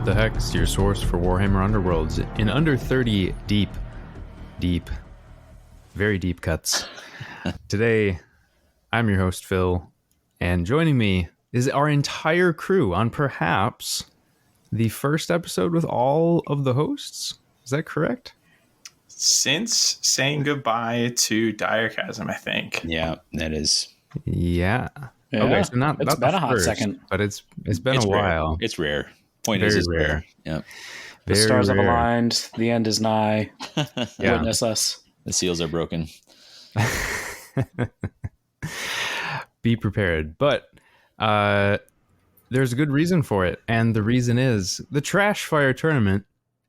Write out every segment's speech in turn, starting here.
What the Heck's your source for Warhammer Underworlds in under 30 deep, very deep cuts. Today, I'm your host, Phil, and joining me is our entire crew on perhaps the first episode with all of the hosts. Is that correct? Since saying goodbye to Diachasm, I think. Yeah, that is. Yeah. Yeah, okay, so not it's been the a hot first, second, but it's been a rare. while. It's rare. Point Very is, it's rare. rare. Yeah. the Very stars have rare. aligned, the end is nigh. Yeah. Witness us. The seals are broken. Be prepared, but there's a good reason for it, and the reason is the Trashfire tournament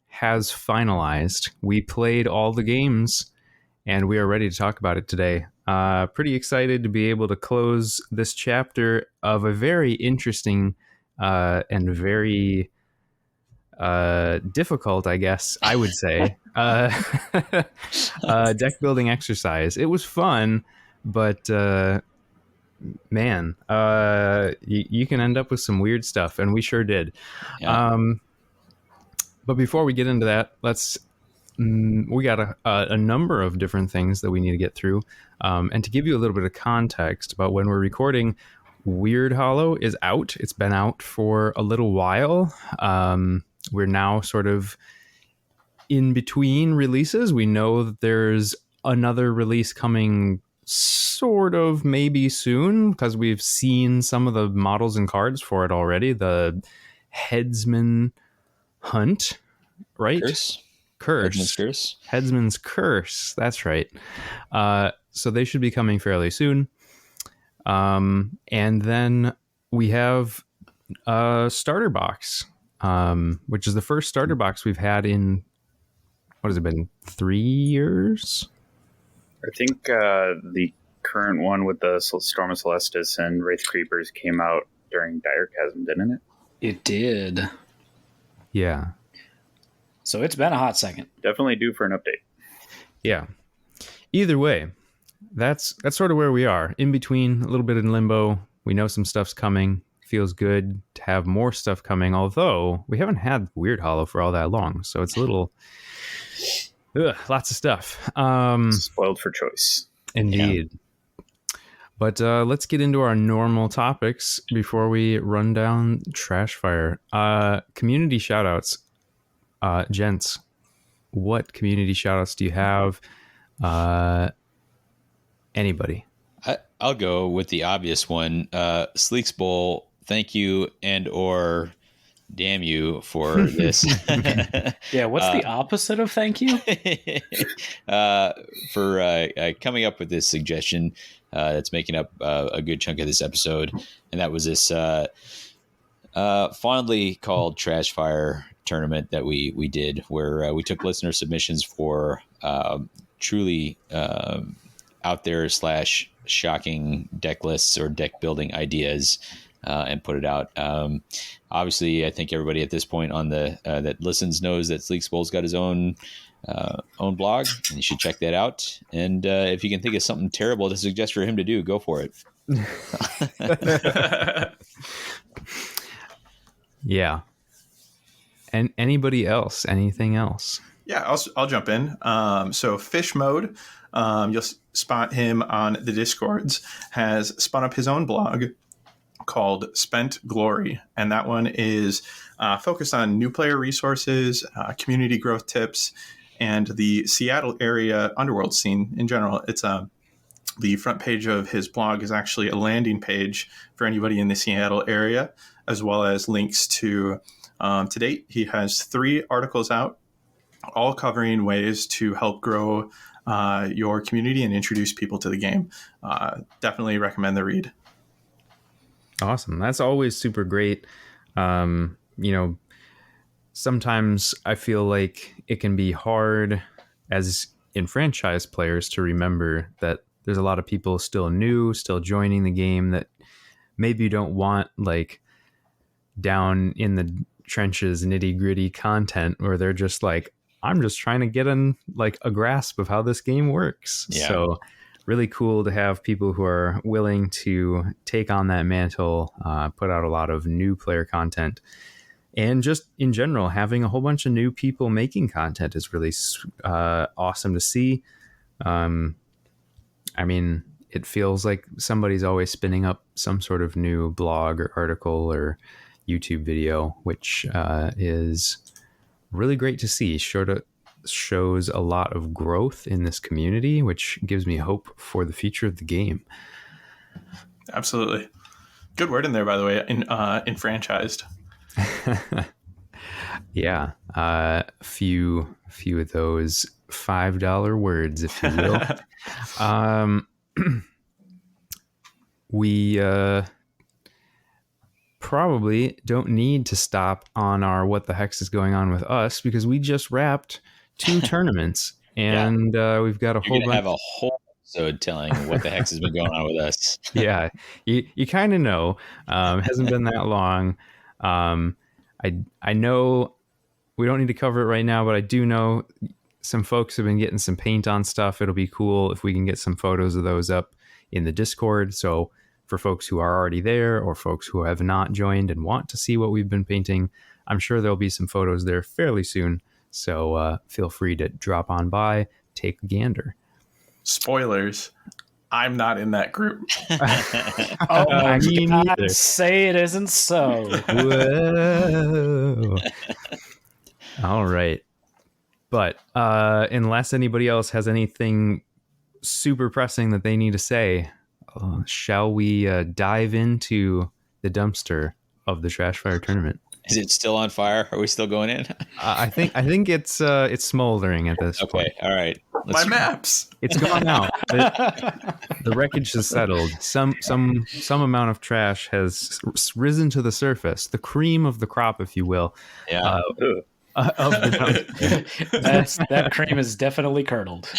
has finalized. We played all the games, and we are ready to talk about it today. Pretty excited to be able to close this chapter of a very interesting and very difficult, I guess I would say, deck building exercise. It was fun, but man, you can end up with some weird stuff, and we sure did. Yeah. But before we get into that, we got a number of different things that we need to get through. And to give you a little bit of context about when we're recording, Wyrdhollow is out. It's been out for a little while. We're now sort of in between releases. We know that there's another release coming sort of maybe soon, because we've seen some of the models and cards for it already. The Headsman Hunt, right? Curse. Headsman's Curse. That's right. So they should be coming fairly soon. And then we have a starter box, which is the first starter box we've had in, what has it been, 3 years? I think the current one with the Storm of Celestis and Wraith Creepers came out during Diachasm, didn't it? It did. Yeah. So it's been a hot second. Definitely due for an update. Yeah. Either way, that's sort of where we are. In between, a little bit in limbo. We know some stuff's coming. Feels good to have more stuff coming, although we haven't had Wyrdhollow for all that long. So it's a little... lots of stuff. Spoiled for choice. Indeed. Yeah. But let's get into our normal topics before we run down Trashfire. Community shoutouts. Gents, what community shoutouts do you have? Anybody? I'll go with the obvious one. Sleeks Bowl, thank you and or damn you for this. Yeah, what's the opposite of thank you? For coming up with this suggestion that's making up a good chunk of this episode. And that was this fondly called Trashfire tournament that we did, where we took listener submissions for truly out there / shocking deck lists or deck building ideas, and put it out. Obviously, I think everybody at this point on the that listens knows that Sleeks Bowl's got his own blog, and you should check that out. And if you can think of something terrible to suggest for him to do, go for it. Yeah. And anybody else? Anything else? Yeah, I'll jump in. So Fish Mode, you'll spot him on the Discords, has spun up his own blog called Spent Glory. And that one is focused on new player resources, community growth tips, and the Seattle area underworld scene in general. It's the front page of his blog is actually a landing page for anybody in the Seattle area, as well as links to date, he has 3 articles out, all covering ways to help grow your community and introduce people to the game. Definitely recommend the read. Awesome. That's always super great. Sometimes I feel like it can be hard as enfranchised players to remember that there's a lot of people still new, still joining the game that maybe you don't want like down in the trenches, nitty gritty content where they're just like, I'm just trying to get in like a grasp of how this game works. Yeah. So really cool to have people who are willing to take on that mantle, put out a lot of new player content, And just in general, having a whole bunch of new people making content is really awesome to see. I mean, it feels like somebody's always spinning up some sort of new blog or article or YouTube video, which is really great to see. Shows a lot of growth in this community, which gives me hope for the future of the game. Absolutely. Good word in there, by the way, enfranchised. Yeah. Few of those $5 words, if you will. We probably don't need to stop on our what the hex is going on with us, because we just wrapped 2 tournaments, and we've got a whole bunch. Have a whole episode telling what the hex has been going on with us. Yeah, you kind of know. Hasn't been that long. I know we don't need to cover it right now, but I do know some folks have been getting some paint on stuff. It'll be cool if we can get some photos of those up in the Discord. So for folks who are already there or folks who have not joined and want to see what we've been painting, I'm sure there'll be some photos there fairly soon. So feel free to drop on by, take a gander. Spoilers. I'm not in that group. Oh my Me God, neither. say it isn't so. Whoa. All right. But unless anybody else has anything super pressing that they need to say, shall we dive into the dumpster of the Trashfire tournament? Is it still on fire? Are we still going in? I think it's smoldering at this point. Okay, all right. My maps. It's gone out. The wreckage has settled. Some amount of trash has risen to the surface. The cream of the crop, if you will. Yeah. Of the dumpster. That cream is definitely curdled.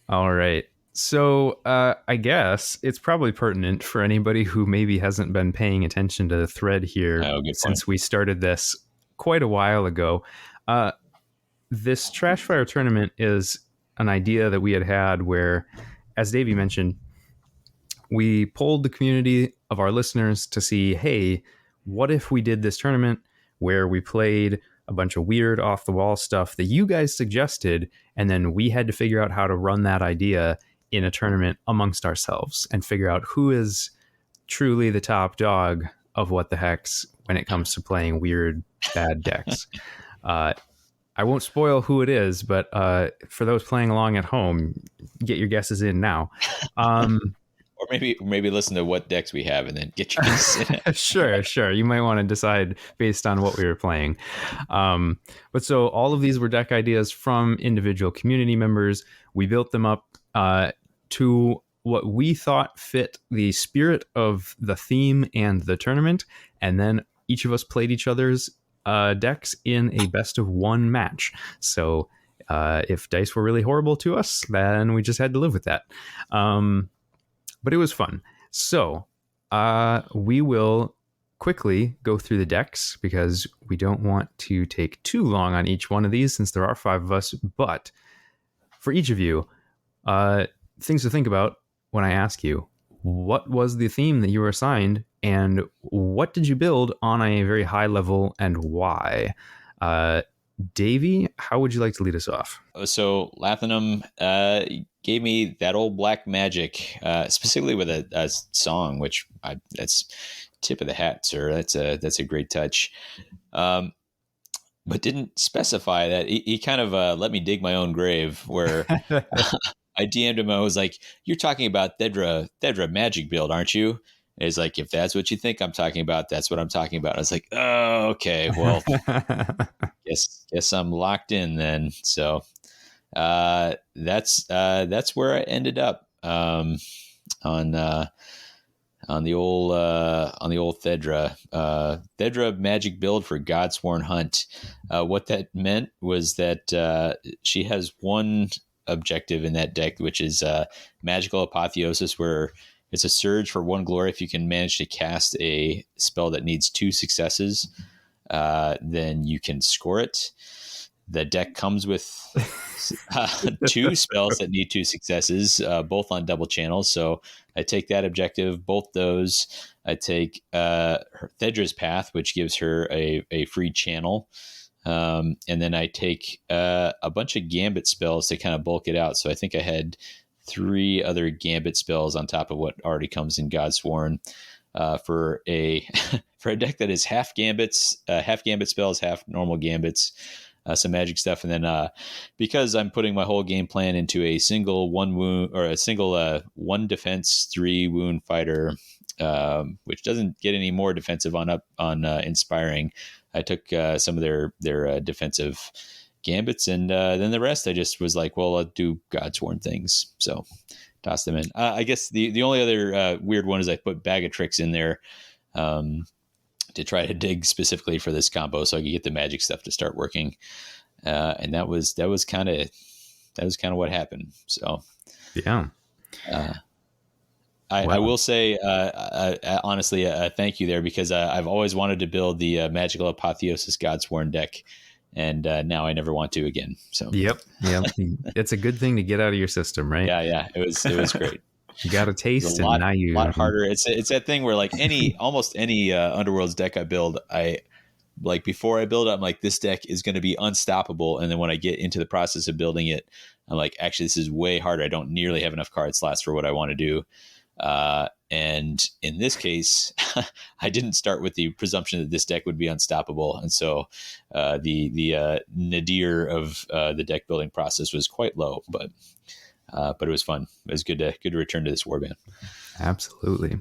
All right. So I guess it's probably pertinent for anybody who maybe hasn't been paying attention to the thread here since we started this quite a while ago. This Trashfire tournament is an idea that we had where, as Davy mentioned, we polled the community of our listeners to see, hey, what if we did this tournament where we played a bunch of weird off-the-wall stuff that you guys suggested, and then we had to figure out how to run that idea in a tournament amongst ourselves and figure out who is truly the top dog of what the hex when it comes to playing weird, bad decks. I won't spoil who it is, but for those playing along at home, get your guesses in now. Or maybe listen to what decks we have and then get your guesses in. Sure. You might want to decide based on what we were playing. But so all of these were deck ideas from individual community members. We built them up to what we thought fit the spirit of the theme and the tournament, and then each of us played each other's decks in a best of one match. So if dice were really horrible to us, then we just had to live with that. But it was fun. So we will quickly go through the decks because we don't want to take too long on each one of these since there are 5 of us. But for each of you, things to think about when I ask you, what was the theme that you were assigned and what did you build on a very high level and why? Davy, how would you like to lead us off? So Lathanum gave me that old black magic, specifically with a song, which that's tip of the hat, sir. That's a great touch. But didn't specify that. He kind of let me dig my own grave where I DM'd him. I was like, "You're talking about Thedra magic build, aren't you?" And he's like, "If that's what you think I'm talking about, that's what I'm talking about." I was like, "Oh, okay. Well, guess I'm locked in then." So that's where I ended up on the old Thedra magic build for Godsworn Hunt. What that meant was that she has one objective in that deck, which is Magical Apotheosis, where it's a surge for 1 glory. If you can manage to cast a spell that needs 2 successes, then you can score it. The deck comes with 2 spells that need 2 successes, both on double channels. So I take that objective, both those. I take her Thedra's Path, which gives her a free channel. And then I take a bunch of Gambit spells to kind of bulk it out. So I think I had 3 other Gambit spells on top of what already comes in Godsworn for a for a deck that is half Gambit spells, half normal Gambits, some magic stuff, and then because I'm putting my whole game plan into a single 1 wound or a single 1 defense 3 wound fighter, which doesn't get any more defensive on Inspiring. I took some of their defensive Gambits, and then the rest I just was like, well, I'll do Godsworn things, so toss them in. I guess the only other weird one is I put Bag of Tricks in there to try to dig specifically for this combo, so I could get the magic stuff to start working. And that was kind of what happened. So yeah. I will say, honestly, thank you there, because I've always wanted to build the Magical Apotheosis Godsworn deck, and now I never want to again. So Yep. It's a good thing to get out of your system, right? Yeah. It was great. You got a taste, a lot, and now you lot harder. It's that thing where like almost any Underworlds deck I build, before I build it, I'm like, this deck is going to be unstoppable. And then when I get into the process of building it, I'm like, actually, this is way harder. I don't nearly have enough card slots for what I want to do. And in this case, I didn't start with the presumption that this deck would be unstoppable. And so the nadir of the deck building process was quite low, but it was fun. It was good to return to this warband. Absolutely.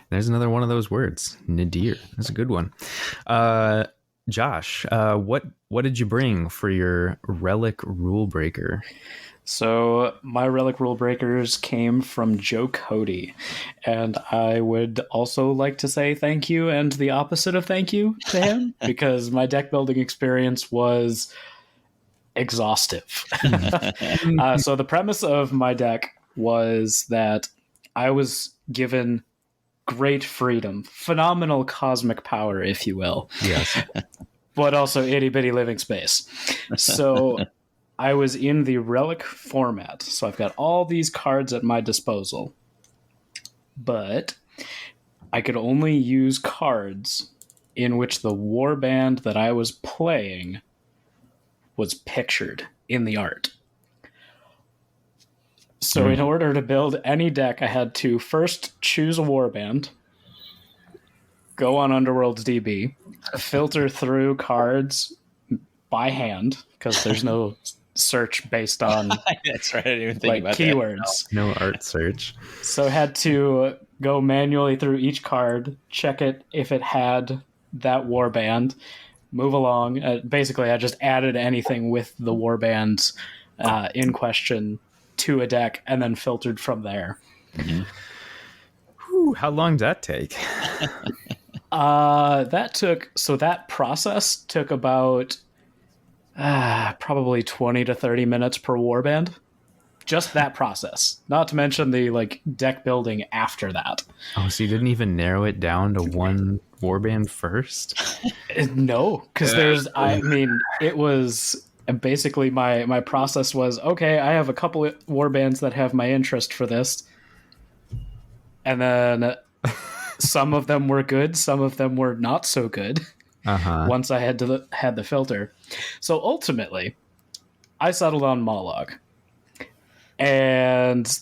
There's another one of those words, nadir. That's a good one. Josh, what did you bring for your Relic Rulebreaker? So my Relic Rulebreakers came from Joe Cody, and I would also like to say thank you and the opposite of thank you to him, because my deck building experience was exhaustive. So the premise of my deck was that I was given great freedom, phenomenal cosmic power, if you will. Yes. But also itty-bitty living space. So I was in the Relic format, so I've got all these cards at my disposal. But I could only use cards in which the warband that I was playing was pictured in the art. So in order to build any deck, I had to first choose a warband, go on Underworld's DB, filter through cards by hand, because there's no search based on That's right. I didn't even think about keywords. No art search. So I had to go manually through each card, check it if it had that warband, move along. Basically, I just added anything with the warbands in question to a deck, and then filtered from there. Mm-hmm. Whew, how long did that take? That process took about probably 20 to 30 minutes per warband. Just that process. Not to mention the deck building after that. Oh, so you didn't even narrow it down to one warband first? No, because it was basically my process was, okay, I have a couple of warbands that have my interest for this. And then some of them were good, some of them were not so good. Once I had the filter. So ultimately, I settled on Mollog. And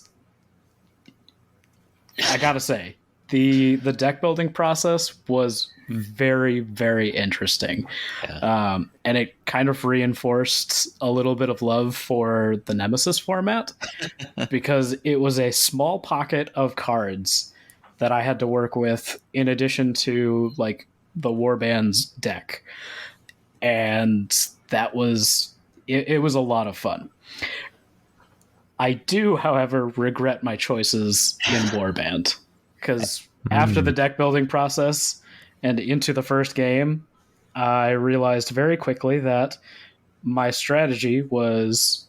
I gotta say, the deck building process was very, very interesting. Yeah. And it kind of reinforced a little bit of love for the Nemesis format, because it was a small pocket of cards that I had to work with in addition to the Warbands deck. And that was it was a lot of fun. I do, however, regret my choices in Warband, because after the deck building process and into the first game, I realized very quickly that my strategy was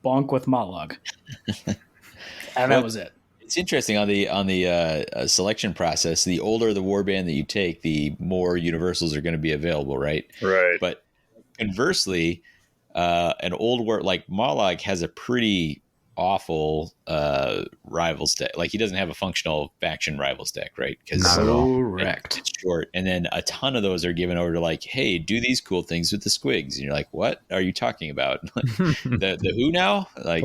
bonk with Mollog. And that was it. It's interesting on the selection process. The older the warband that you take, the more universals are going to be available, right? Right. But conversely, an old war like Mollog has a pretty awful rivals deck. Like he doesn't have a functional faction rivals deck, right? Because Not at all. Correct. it's short, and then a ton of those are given over to like, hey, do these cool things with the squigs, and you're like, what are you talking about? the who now? Like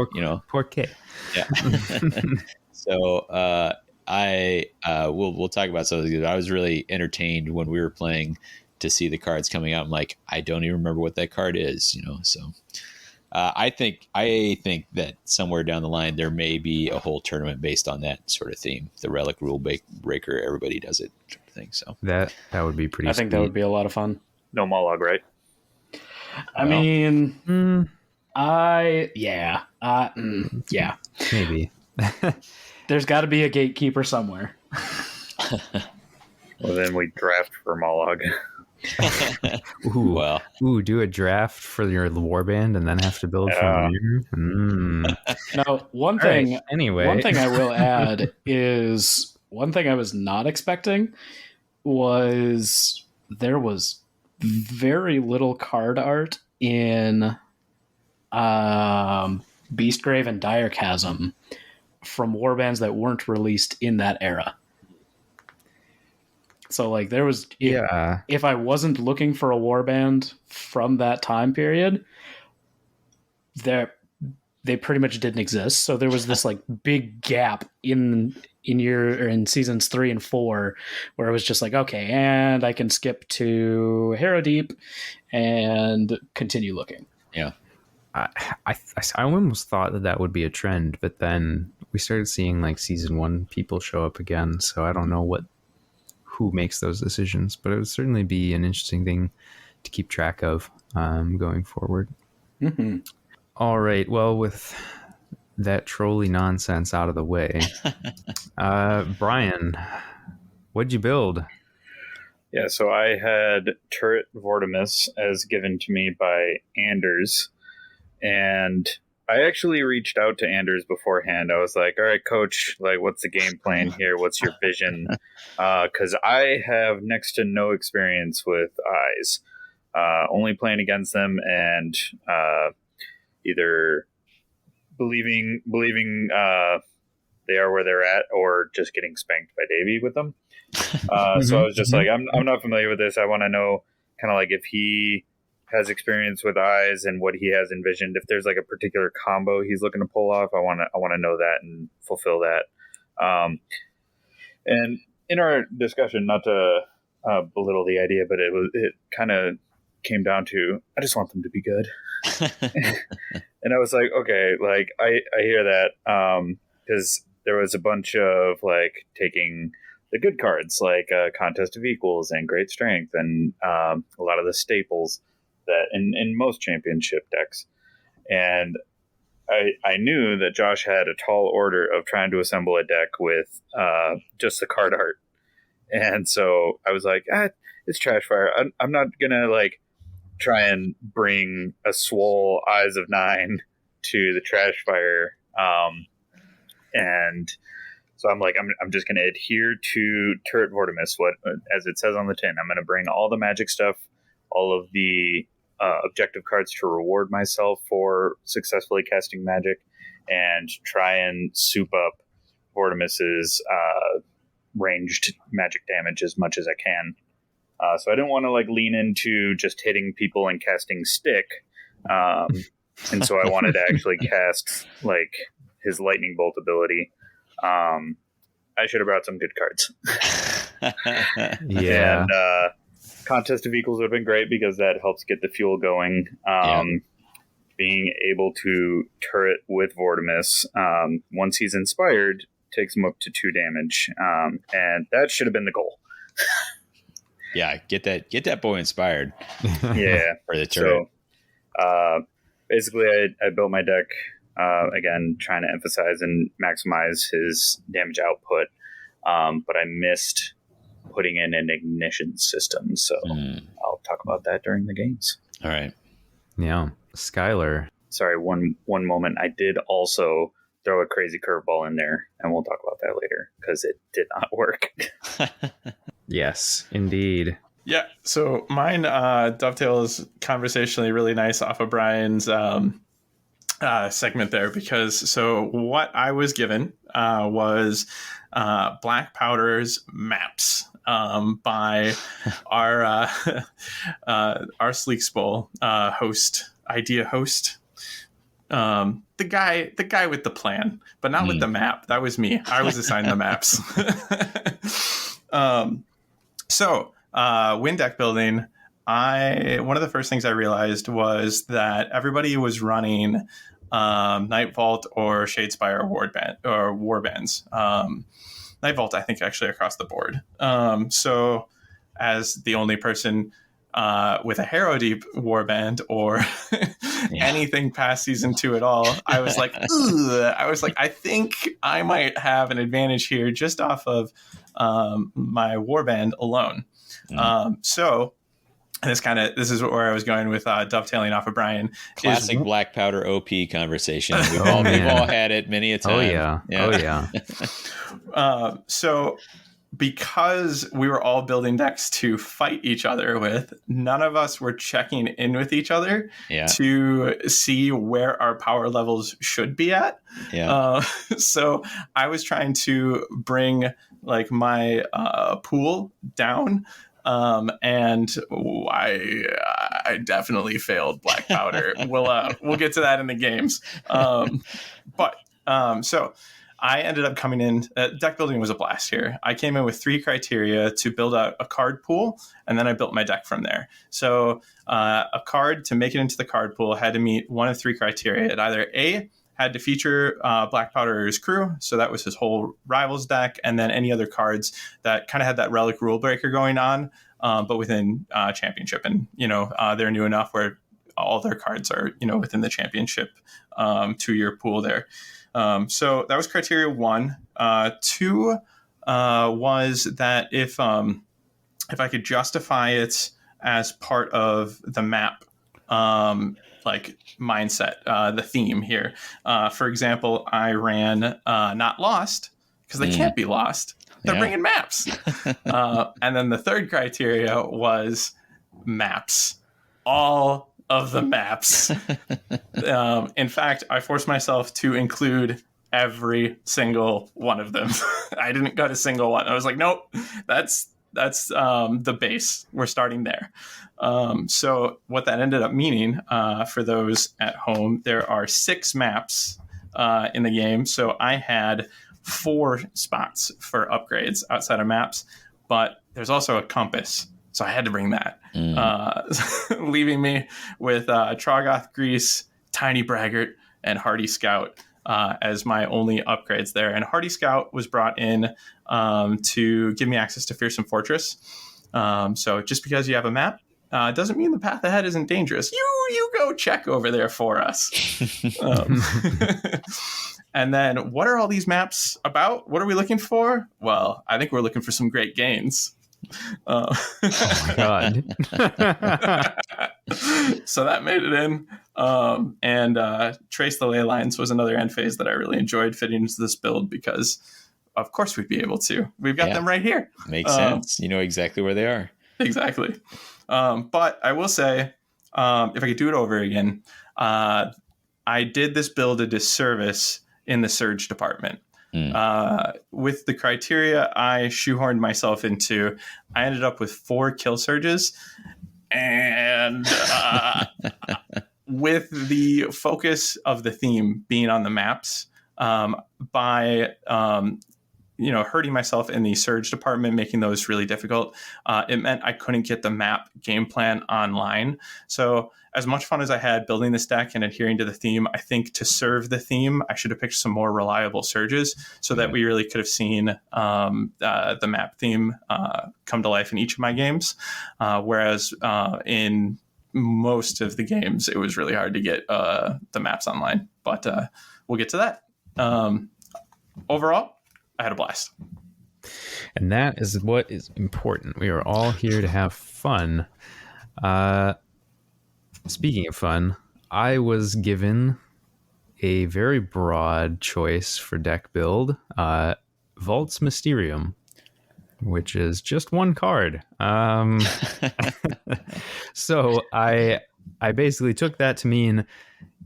Poor kid. yeah. So we'll talk about some of these. I was really entertained when we were playing to see the cards coming out. I'm like, I don't even remember what that card is, so. I think that somewhere down the line there may be a whole tournament based on that sort of theme. The Relic Rulebreaker, everybody does it, sort of thing. So that would be pretty. I think that would be a lot of fun. No Mollog, right? I mean, yeah, maybe. There's got to be a gatekeeper somewhere. Well, then we draft for Mollog. Do a draft for your warband and then have to build from here. Now, one thing I will add is one thing I was not expecting was there was very little card art in Beastgrave and Dire Chasm from warbands that weren't released in that era. So, like, there was... If I wasn't looking for a warband from that time period, they pretty much didn't exist. So there was this, like, big gap in seasons 3 and 4 where it was just like, okay, and I can skip to Harrow Deep and continue looking. Yeah. I almost thought that would be a trend, but then we started seeing, like, season 1 people show up again, so I don't know who makes those decisions, but it would certainly be an interesting thing to keep track of going forward. Mm-hmm. All right. Well, with that trolley nonsense out of the way, Brian, what'd you build? Yeah, so I had Turret Vortemis as given to me by Anders, and I actually reached out to Anders beforehand. I was like, all right, coach, like, what's the game plan here? What's your vision? Because I have next to no experience with eyes, only playing against them and either believing they are where they're at or just getting spanked by Davy with them. So I was just like, I'm not familiar with this. I want to know kind of like if he has experience with eyes and what he has envisioned. If there's like a particular combo he's looking to pull off, I want to know that and fulfill that. And in our discussion, not to belittle the idea, but it kind of came down to, I just want them to be good. And I was like, okay, like I hear that because there was a bunch of like taking the good cards like Contest of Equals and Great Strength and a lot of the staples that in most championship decks. And I knew that Josh had a tall order of trying to assemble a deck with just the card art. And so I was like, it's Trashfire. I'm not going to like try and bring a swole Eyes of Nine to the Trashfire. And so I'm like, I'm just going to adhere to Turret Vortemis, what as it says on the tin. I'm going to bring all the magic stuff, all of the objective cards to reward myself for successfully casting magic, and try and soup up Vortemis's ranged magic damage as much as I can. So I didn't want to like lean into just hitting people and casting stick. And so I wanted to actually cast like his lightning bolt ability. I should have brought some good cards. Yeah. And Contest of Equals would have been great because that helps get the fuel going. Being able to turret with Vortemis, once he's inspired, takes him up to 2 damage. And that should have been the goal. Yeah, get that boy inspired. Yeah. For the turret. So basically I built my deck, again, trying to emphasize and maximize his damage output. But I missed putting in an ignition system. So I'll talk about that during the games. All right. Yeah. Skyler. Sorry, one moment. I did also throw a crazy curveball in there, and we'll talk about that later because it did not work. Yes, indeed. Yeah, so mine dovetails conversationally really nice off of Brian's segment there, because so what I was given was Blackpowder's maps by our our Sleeks Bowl host, the guy with the plan, but not with the map. That was me. I was assigned the maps. So when deck building, one of the first things I realized was that everybody was running Night Vault or Shadespire or Warbands. Night Vault, I think, actually across the board. So as the only person with a Harrow Deep Warband or anything past season 2 at all, I was like, I think I might have an advantage here just off of my Warband alone. So this is where I was going with dovetailing off of Brian. Classic Blackpowder OP conversation. We've all had it many a time. Oh yeah. So because we were all building decks to fight each other with, none of us were checking in with each other to see where our power levels should be at. So I was trying to bring like my pool down. And I definitely failed Blackpowder. We'll get to that in the games. So I ended up coming in. Deck building was a blast here. I came in with 3 criteria to build out a card pool, and then I built my deck from there. So a card, to make it into the card pool, had to meet one of 3 criteria. It either A, had to feature Blackpowder's crew, so that was his whole Rivals deck, and then any other cards that kind of had that Relic Rulebreaker going on, but within Championship. And, they're new enough where all their cards are, within the Championship 2-year pool there. So that was criteria 1. 2 was that if I could justify it as part of the map, like mindset, the theme here. For example, I ran Not Lost, because they can't be lost. They're bringing maps. And then the third criteria was maps. All of the maps. In fact, I forced myself to include every single one of them. I didn't got a single one. I was like, nope, that's the base. We're starting there. So what that ended up meaning, for those at home, there are 6 maps in the game. So I had 4 spots for upgrades outside of maps, but there's also a compass. So I had to bring that, leaving me with Troggoth Grease, Tiny Braggart, and Hardy Scout as my only upgrades there. And Hardy Scout was brought in to give me access to Fearsome Fortress. So just because you have a map doesn't mean the path ahead isn't dangerous. You go check over there for us. And then what are all these maps about? What are we looking for? Well, I think we're looking for some great gains. Oh my god. So that made it in. And Trace the Ley Lines was another end phase that I really enjoyed fitting into this build, because of course we'd be able to. We've got them right here. Makes sense. You know exactly where they are. Exactly. But I will say, if I could do it over again, I did this build a disservice in the Surge department. With the criteria I shoehorned myself into, I ended up with 4 kill surges, and with the focus of the theme being on the maps, by hurting myself in the Surge department, making those really difficult, it meant I couldn't get the map game plan online. So as much fun as I had building this deck and adhering to the theme, I think to serve the theme, I should have picked some more reliable surges so that we really could have seen the map theme come to life in each of my games. Whereas in most of the games, it was really hard to get the maps online. But we'll get to that. Overall, I had a blast. And that is what is important. We are all here to have fun. Speaking of fun, I was given a very broad choice for deck build. Vault's Mysterium, which is just 1 card. So I basically took that to mean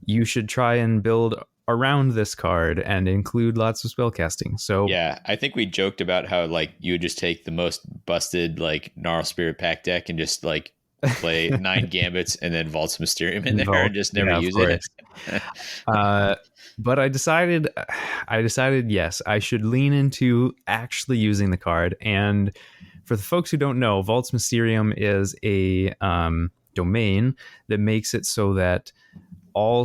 you should try and build around this card and include lots of spellcasting. So yeah, I think we joked about how like you would just take the most busted like Gnarl Spirit Pack deck and just like play 9 Gambits and then Vault's Mysterium in there and just never use it. But I decided, yes, I should lean into actually using the card. And for the folks who don't know, Vault's Mysterium is a domain that makes it so that all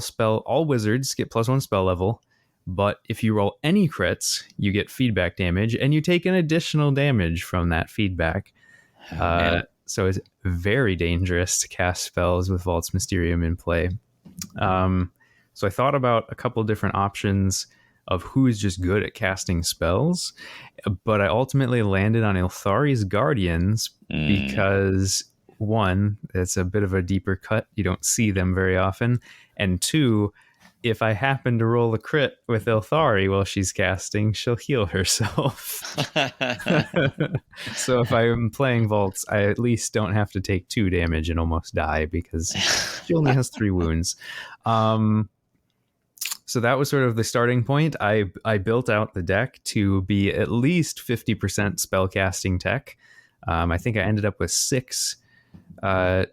wizards get +1 spell level, but if you roll any crits, you get feedback damage, and you take an additional damage from that feedback. So it's very dangerous to cast spells with Vault's Mysterium in play. So I thought about a couple different options of who's just good at casting spells, but I ultimately landed on Ilthari's Guardians because, one, it's a bit of a deeper cut. You don't see them very often. And two, if I happen to roll a crit with Ilthari while she's casting, she'll heal herself. So if I'm playing Vaults, I at least don't have to take 2 damage and almost die because she only has 3 wounds. So that was sort of the starting point. I built out the deck to be at least 50% spellcasting tech. I think I ended up with 6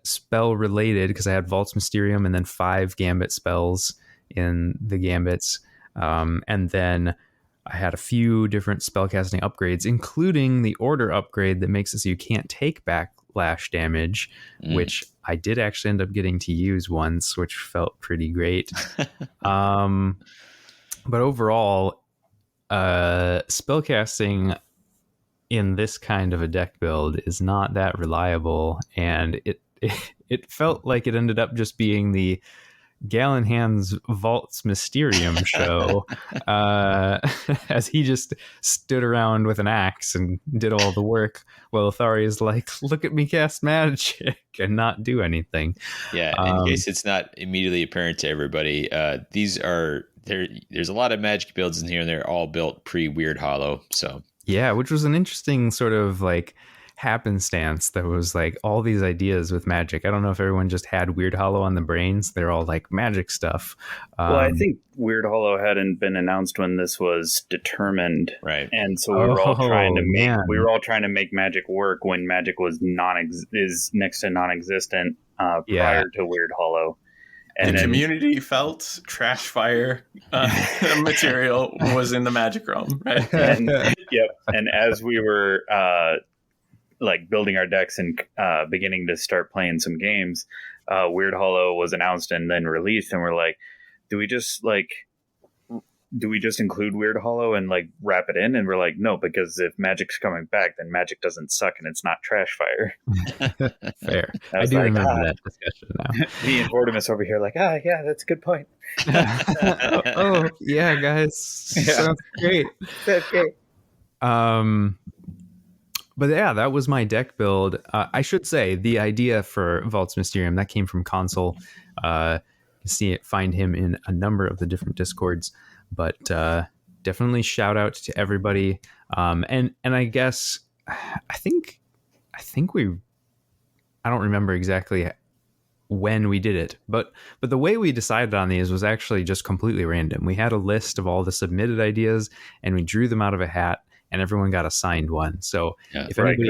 spell related because I had Vault's Mysterium and then 5 Gambit spells in the Gambits. And then I had a few different spellcasting upgrades, including the Order upgrade that makes it so you can't take backlash damage, which I did actually end up getting to use once, which felt pretty great. But overall, spellcasting in this kind of a deck build is not that reliable, and it felt like it ended up just being the Gallenhand's Vault's Mysterium show, as he just stood around with an axe and did all the work while Athari is like, look at me cast magic and not do anything. Yeah, in case it's not immediately apparent to everybody, there's a lot of magic builds in here and they're all built pre-Wyrdhollow. So yeah, which was an interesting sort of like happenstance. There was like all these ideas with magic. I don't know if everyone just had Wyrdhollow on the brains. They're all like magic stuff. Well, I think Wyrdhollow hadn't been announced when this was determined, right? And so we were all trying to make magic work when magic was next to non-existent prior to Wyrdhollow. And the community felt Trashfire material was in the magic realm, right? And as we were like building our decks and beginning to start playing some games, Wyrdhollow was announced and then released, and we're like, do we just include Wyrdhollow and like wrap it in? And we're like, no, because if magic's coming back, then magic doesn't suck and it's not Trashfire. Fair. I do remember that discussion now. Me and Vortemis over here like, yeah, that's a good point. Oh yeah, guys. Yeah. Sounds great. That's great. But yeah, that was my deck build. I should say the idea for Vault's Mysterium that came from Console. You can find him in a number of the different Discords, but definitely shout out to everybody. And I guess I think I don't remember exactly when we did it, but the way we decided on these was actually just completely random. We had a list of all the submitted ideas and we drew them out of a hat. And everyone got assigned one. So if anybody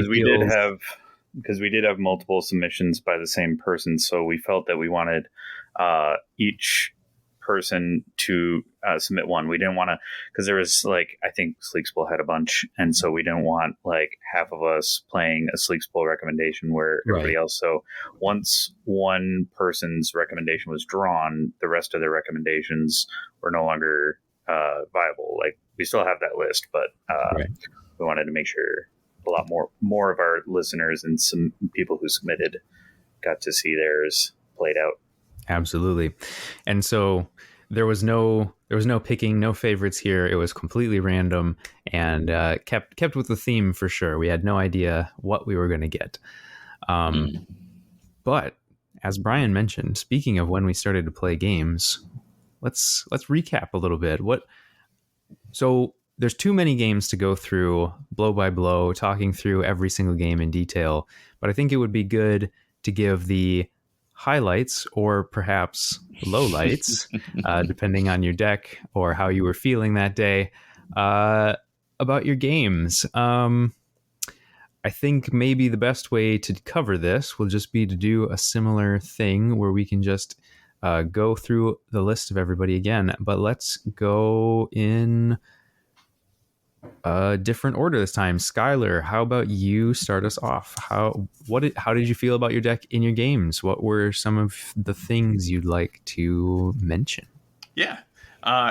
because we did have multiple submissions by the same person, so we felt that we wanted each person to submit one. We didn't want to, because there was like, I think Sleekspool had a bunch, and so we didn't want like half of us playing a Sleekspool recommendation where everybody else. So once one person's recommendation was drawn, the rest of their recommendations were no longer viable. Like, we still have that list, but we wanted to make sure a lot more of our listeners and some people who submitted got to see theirs played out. Absolutely. And so there was no picking, no favorites here. It was completely random and kept with the theme for sure. We had no idea what we were going to get. But as Brian mentioned, speaking of when we started to play games, let's recap a little bit. So there's too many games to go through blow by blow, talking through every single game in detail. But I think it would be good to give the highlights or perhaps lowlights, depending on your deck or how you were feeling that day, about your games. I think maybe the best way to cover this will just be to do a similar thing where we can just go through the list of everybody again. But let's go in a different order this time. Skyler, how about you start us off? How did you feel about your deck in your games? What were some of the things you'd like to mention? Yeah.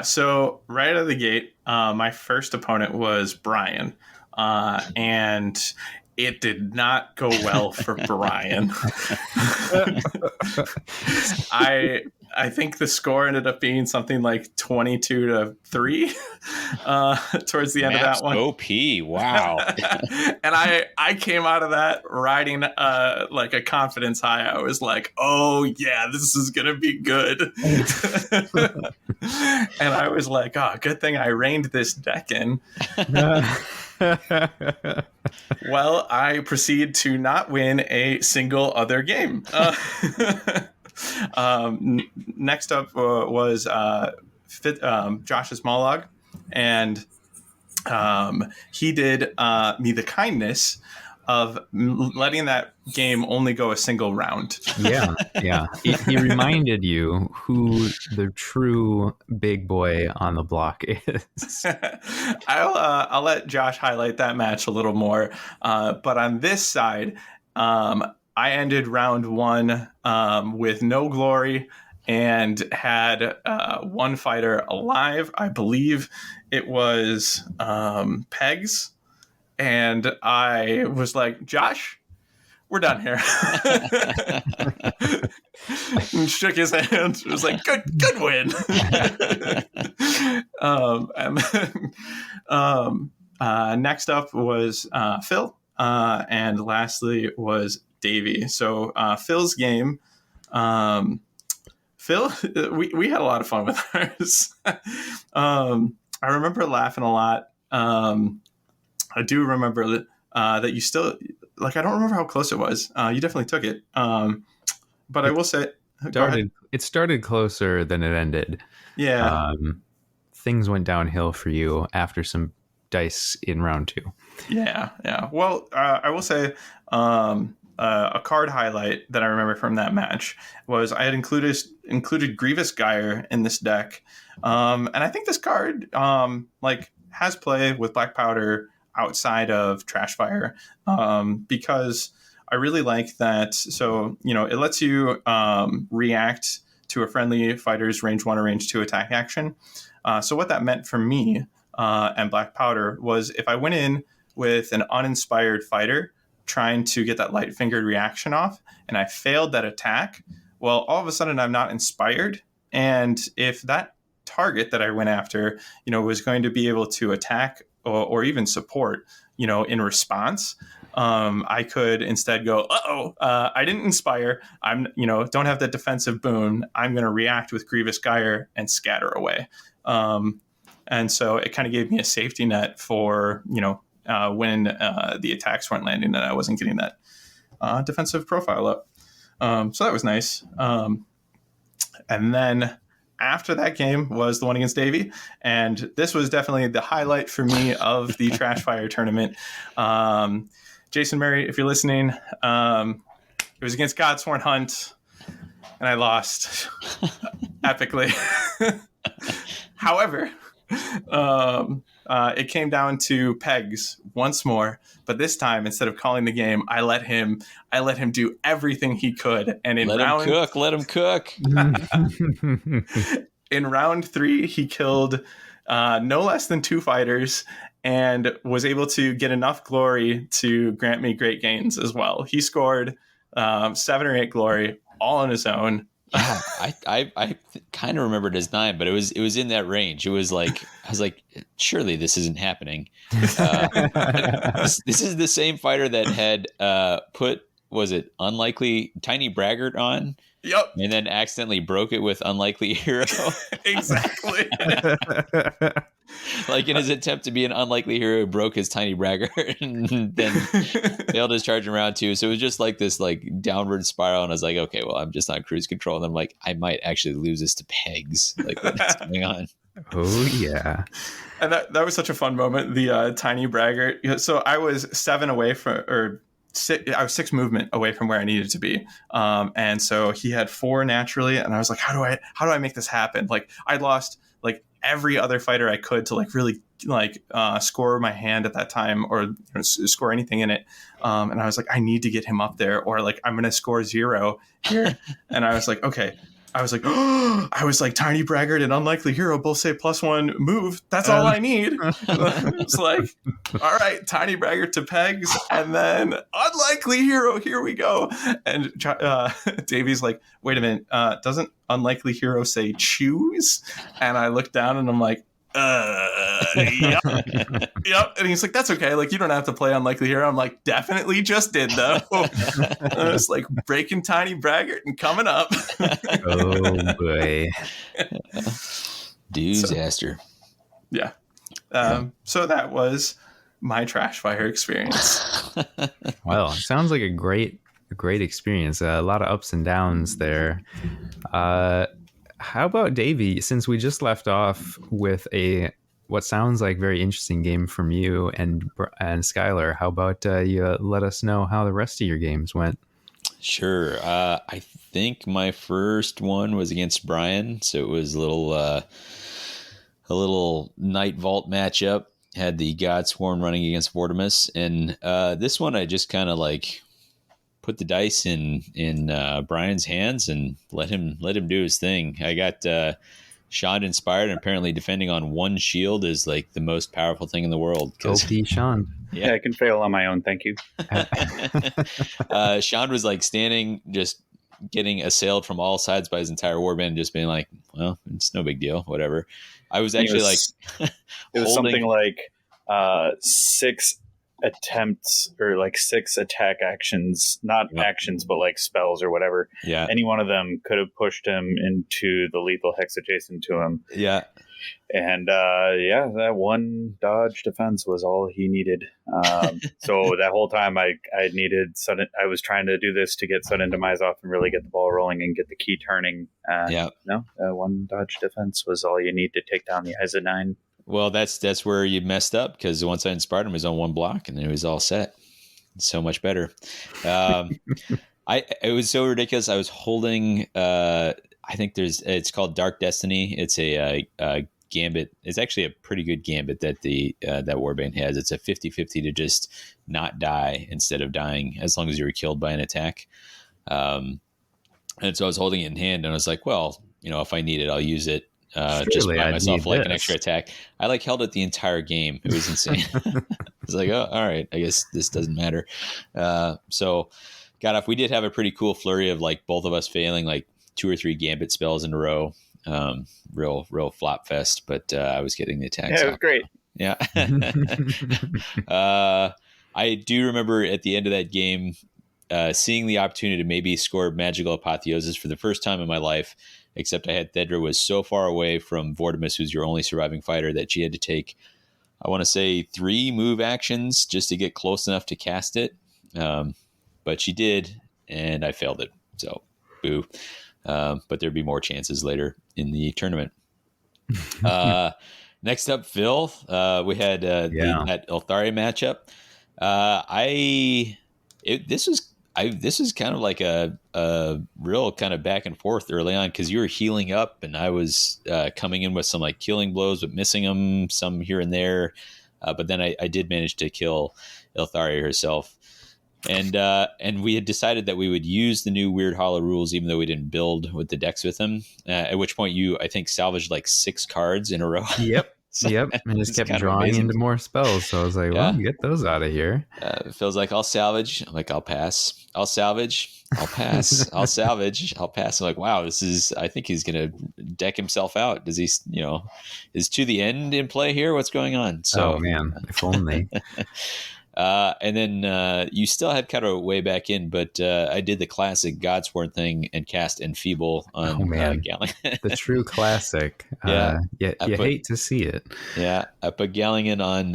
So right out of the gate, my first opponent was Brian. And it did not go well for Brian. I think the score ended up being something like 22-3 towards the end of that one. OP, wow. And I came out of that riding like a confidence high. I was like, oh yeah, this is gonna be good. And I was like, oh, good thing I reined this deck in. Well, I proceed to not win a single other game. Next up was Josh's Mollog, and he did me the kindness of letting that game only go a single round. Yeah. He reminded you who the true big boy on the block is. I'll let Josh highlight that match a little more. But on this side, I ended round one with no glory and had one fighter alive. I believe it was Pegs. And I was like, Josh, we're done here. And shook his hand. It was like, good win. Next up was Phil. And lastly was Davy. So Phil's game. Phil, we had a lot of fun with ours. I remember laughing a lot. I do remember that you still, like, I don't remember how close it was. You definitely took it. But I will say, it started closer than it ended. Yeah. Things went downhill for you after some dice in round two. Yeah. Well, I will say a card highlight that I remember from that match was I had included Grievous Gyre in this deck. And I think this card has play with Blackpowder outside of Trashfire, because I really like that. So, it lets you react to a friendly fighter's range 1 or range 2 attack action. So what that meant for me and Blackpowder was if I went in with an uninspired fighter trying to get that light-fingered reaction off and I failed that attack, well, all of a sudden I'm not inspired. And if that target that I went after, was going to be able to attack or even support, in response, I could instead go, I didn't inspire. I'm, don't have that defensive boon. I'm going to react with Grievous Gyre and scatter away. And so it kind of gave me a safety net for, when the attacks weren't landing and I wasn't getting that defensive profile up. So that was nice. And then after that game was the one against Davy. And this was definitely the highlight for me of the Trashfire tournament. Jason Murray, if you're listening, it was against Godsworn Hunt, and I lost epically. However, it came down to Pegs once more, but this time instead of calling the game, I let him do everything he could, and let him cook. In round 3, he killed no less than 2 fighters and was able to get enough glory to grant me great gains as well. He scored 7 or 8 glory all on his own. Yeah, I kind of remembered his 9, but it was in that range. It was like, I was like, surely this isn't happening. This is the same fighter that had put, was it Unlikely Tiny Braggart on? Yep. And then accidentally broke it with Unlikely Hero. Exactly. Like in his attempt to be an unlikely hero, he broke his tiny braggart and then failed his charge in round 2. So it was just like this like downward spiral. And I was like, okay, well, I'm just on cruise control. And I'm like, I might actually lose this to pegs. Like what's going on? Oh yeah. And that was such a fun moment. The tiny braggart. So I was 7 away from, or I was 6 movement away from where I needed to be. And so he had 4 naturally. And I was like, how do I make this happen? Like I lost like every other fighter I could to like really like score my hand at that time, or score anything in it. And I was like, I need to get him up there, or like I'm going to score 0 here. And I was like, okay. I was like, oh, I was like tiny braggart and unlikely hero both say +1 move. That's all I need. It's like, all right, tiny braggart to pegs, and then unlikely hero. Here we go. And Davy's like, wait a minute, doesn't unlikely hero say choose? And I look down and I'm like, yep. And he's like, that's okay. Like, you don't have to play unlikely hero. I'm like, definitely just did though. I was like breaking tiny braggart and coming up. Oh boy. Disaster. Yeah. So that was my Trashfire experience. Well, it sounds like a great experience. A lot of ups and downs there. How about Davy? Since we just left off with what sounds like very interesting game from you and Skyler, how about you let us know how the rest of your games went? Sure. I think my first one was against Brian, so it was a little Night Vault matchup. Had the Godsworn running against Vortemis, and this one I just kind of like put the dice in Brian's hands and let him do his thing. I got Sean inspired, and apparently defending on 1 shield is like the most powerful thing in the world. OP Sean. Yeah, I can fail on my own. Thank you. Sean was like standing, just getting assailed from all sides by his entire warband, and just being like, well, it's no big deal, whatever. I was actually it was something like 6 attempts, or like 6 attack actions, not actions, but like spells or whatever. Yeah. Any one of them could have pushed him into the lethal hex adjacent to him. Yeah. And that 1 dodge defense was all he needed. So that whole time I needed sudden. I was trying to do this to get sudden demise off and really get the ball rolling and get the key turning. No, 1 dodge defense was all you need to take down the Eyes of 9. Well, that's where you messed up, because once I inspired him, he was on 1 block, and then he was all set. So much better. It was so ridiculous. I was holding. I think it's called Dark Destiny. It's a gambit. It's actually a pretty good gambit that that Warband has. It's a 50-50 to just not die instead of dying, as long as you were killed by an attack. And so I was holding it in hand, and I was like, well, if I need it, I'll use it. Just buy myself like an extra attack. I like held it the entire game. It was insane. I was like, oh, all right, I guess this doesn't matter. So got off. We did have a pretty cool flurry of like both of us failing like 2 or 3 gambit spells in a row. Real flop fest, but I was getting the attacks. Yeah, it was great. Yeah. I do remember at the end of that game seeing the opportunity to maybe score Magical Apotheosis for the first time in my life. Except I had Thedra was so far away from Vortemis, who's your only surviving fighter, that she had to take, I want to say, 3 move actions just to get close enough to cast it. But she did, and I failed it. So, boo. But there'd be more chances later in the tournament. Next up, Phil. We had that Elthari matchup. This was kind of like a real kind of back and forth early on, because you were healing up and I was coming in with some like killing blows but missing them some here and there. But then I did manage to kill Elthari herself. And we had decided that we would use the new Wyrdhollow rules, even though we didn't build with the decks with them. At which point you, I think, salvaged like 6 cards in a row. Yep. Yep, and just kept drawing into more spells. So I was like, well, get those out of here. Phil's like, I'll salvage. I'm like, I'll pass. I'll salvage. I'll pass. I'll salvage. I'll pass. I'm like, wow, I think he's going to deck himself out. Does he, is To the End in play here? What's going on? So, oh, man, if only. And then you still had kind of way back in, but I did the classic Godsworn thing and cast Enfeeble on Gallion. The true classic. Yeah. You hate to see it. Yeah, I put Gallion on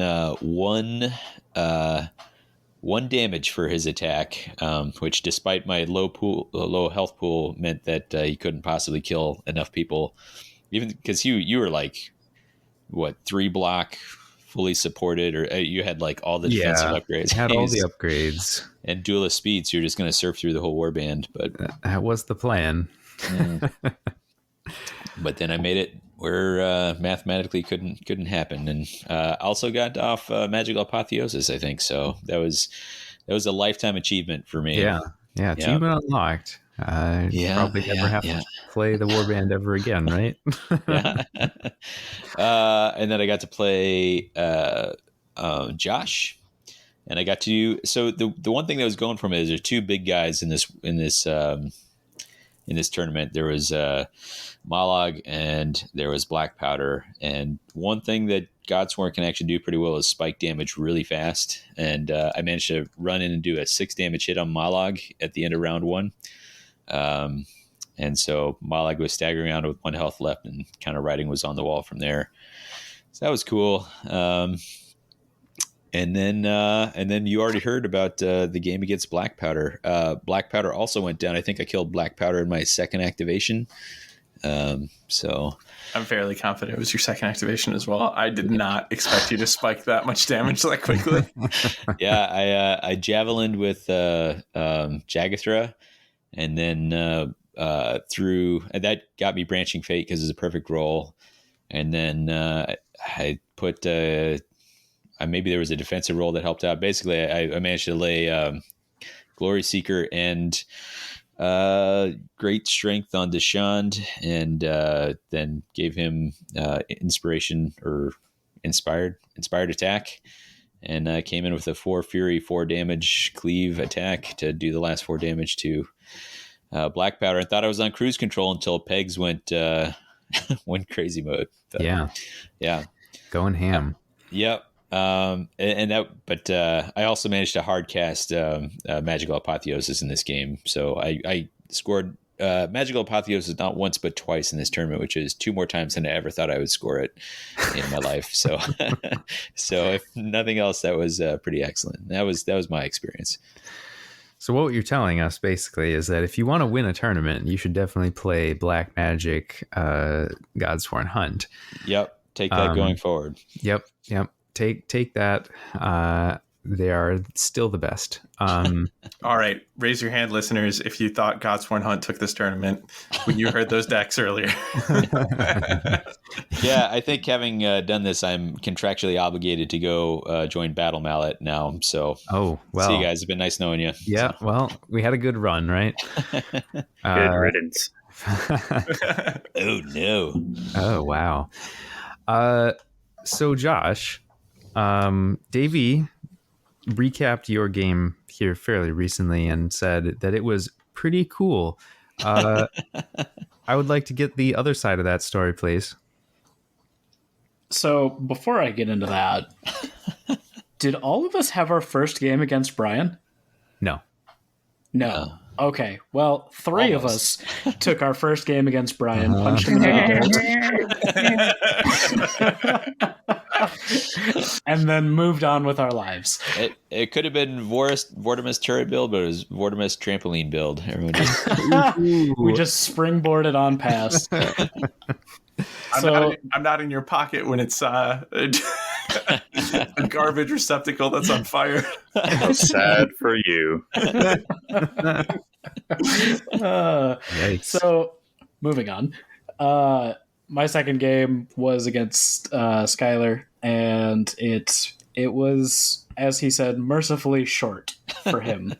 one damage for his attack, which, despite my low health pool, meant that he couldn't possibly kill enough people. Even because you were like, what, 3 block, fully supported, or you had like all the defensive upgrades. Had all the upgrades and duelist speed, so you're just going to surf through the whole warband. But that was the plan. But then I made it where mathematically couldn't happen, and also got off Magical Apotheosis, I think. So that was a lifetime achievement for me. Yeah. Achievement unlocked. Probably never have to play the warband ever again, right? And then I got to play Josh, and I got to. So the one thing that was going for me is there's 2 big guys in this tournament. There was Mollog and there was Blackpowder, and one thing that Godsworn can actually do pretty well is spike damage really fast, and I managed to run in and do a 6 damage hit on Mollog at the end of round 1. And so Mollog was staggering around with 1 health left, and kind of writing was on the wall from there. So that was cool. And then you already heard about the game against Blackpowder. Blackpowder also went down. I think I killed Blackpowder in my 2nd activation. So I'm fairly confident it was your 2nd activation as well. I did not expect you to spike that much damage that quickly. Yeah, I javelined with Jagathra, and then and that got me Branching Fate because it's a perfect roll. And then I put maybe there was a defensive roll that helped out. Basically, I managed to lay Glory Seeker and great strength on Deshand, and then gave him inspiration or inspired attack, and came in with a 4 fury, 4 damage cleave attack to do the last 4 damage to Blackpowder. I thought I was on cruise control until Pegs went crazy mode. So, yeah, going ham. Yep. But I also managed to hard cast Magical Apotheosis in this game. So I scored Magical Apotheosis not once but twice in this tournament, which is 2 more times than I ever thought I would score it in my life. So, so if nothing else, that was pretty excellent. That was my experience. So what you're telling us basically is that if you want to win a tournament, you should definitely play Black Magic Godsworn Hunt. Yep. Take that going forward. Yep. Take that. They are still the best. All right. Raise your hand, listeners, if you thought Godsworn Hunt took this tournament when you heard those decks earlier. Yeah, I think having done this, I'm contractually obligated to go join Battle Mallet now. So, well. See you guys. It's been nice knowing you. Yeah, well, we had a good run, right? Good riddance. Oh, no. Oh, wow. So, Josh, Davy recapped your game here fairly recently and said that it was pretty cool. I would like to get the other side of that story, please. So before I get into that, did all of us have our first game against Brian? No. Okay. Well, 3 of us took our first game against Brian, punched him in the dirt, and then moved on with our lives. It could have been Vortemis turret build, but it was Vortemis trampoline build. Everyone We just springboarded on past. I'm not in your pocket when it's a garbage receptacle that's on fire. How sad for you. So, moving on. My second game was against Skyler, and it was, as he said, mercifully short for him.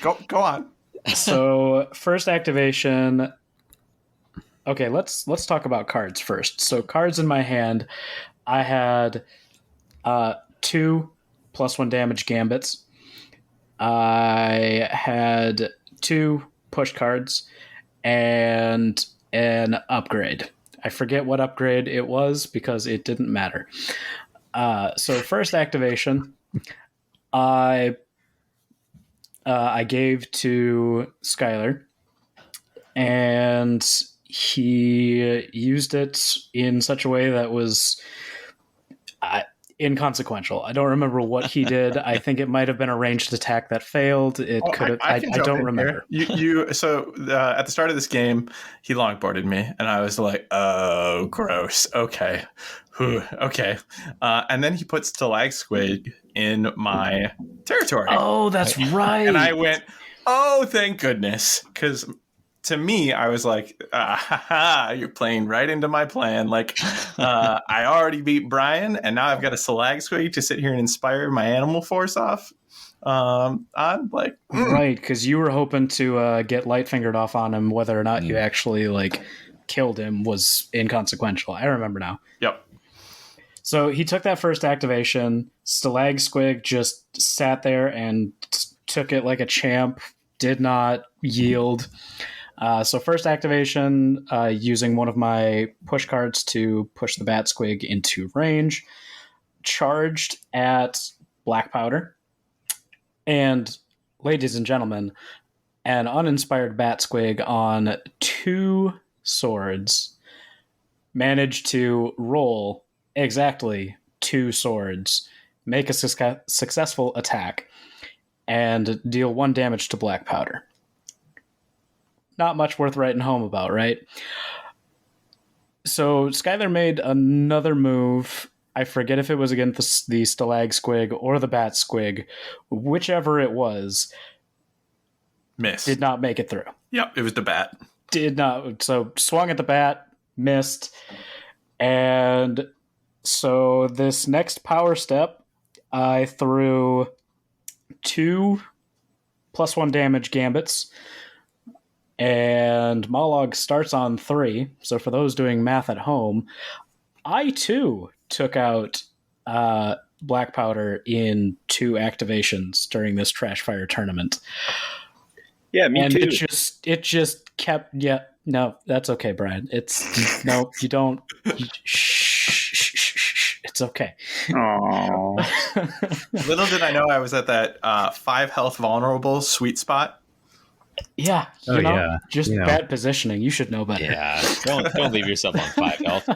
Go on. So, first activation. Okay, let's talk about cards first. So, cards in my hand, I had 2 +1 damage gambits. I had 2 push cards and an upgrade. I forget what upgrade it was because it didn't matter. So first activation, I gave to Skyler, and he used it in such a way that was inconsequential. I don't remember what he did. I think it might have been a ranged attack that failed. It could have. I don't remember. So at the start of this game, he longboarded me, and I was like, "Oh, gross. Okay, okay." And then he put Stalag Squig in my territory. Oh, that's right. And I went, "Oh, thank goodness," because to me, I was like, you're playing right into my plan. Like, I already beat Brian, and now I've got a Stalag Squig to sit here and inspire my animal force off. I'm like, right, because you were hoping to get light fingered off on him. Whether or not you actually like killed him was inconsequential. I remember now. Yep. So he took that first activation. Stalag Squig just sat there and took it like a champ. Did not yield. So first activation, using one of my push cards to push the Bat Squig into range, charged at Blackpowder, and ladies and gentlemen, an uninspired Bat Squig on 2 swords managed to roll exactly 2 swords, make a successful attack, and deal 1 damage to Blackpowder. Not much worth writing home about, right? So Skyler made another move. I forget if it was against the Stalag Squig or the Bat Squig. Whichever it was. Missed. Did not make it through. Yep, it was the bat. Did not. So swung at the bat, missed. And so this next power step, I threw 2 +1 damage gambits. And Mollog starts on 3. So for those doing math at home, I too took out Blackpowder in 2 activations during this Trashfire tournament. Yeah, me too. It just kept. Yeah, no, that's okay, Brian. It's no, you don't. Shh. It's okay. Aww. Little did I know I was at that 5 health vulnerable sweet spot. Yeah, just bad positioning. You should know better. Yeah, don't leave yourself on 5 health.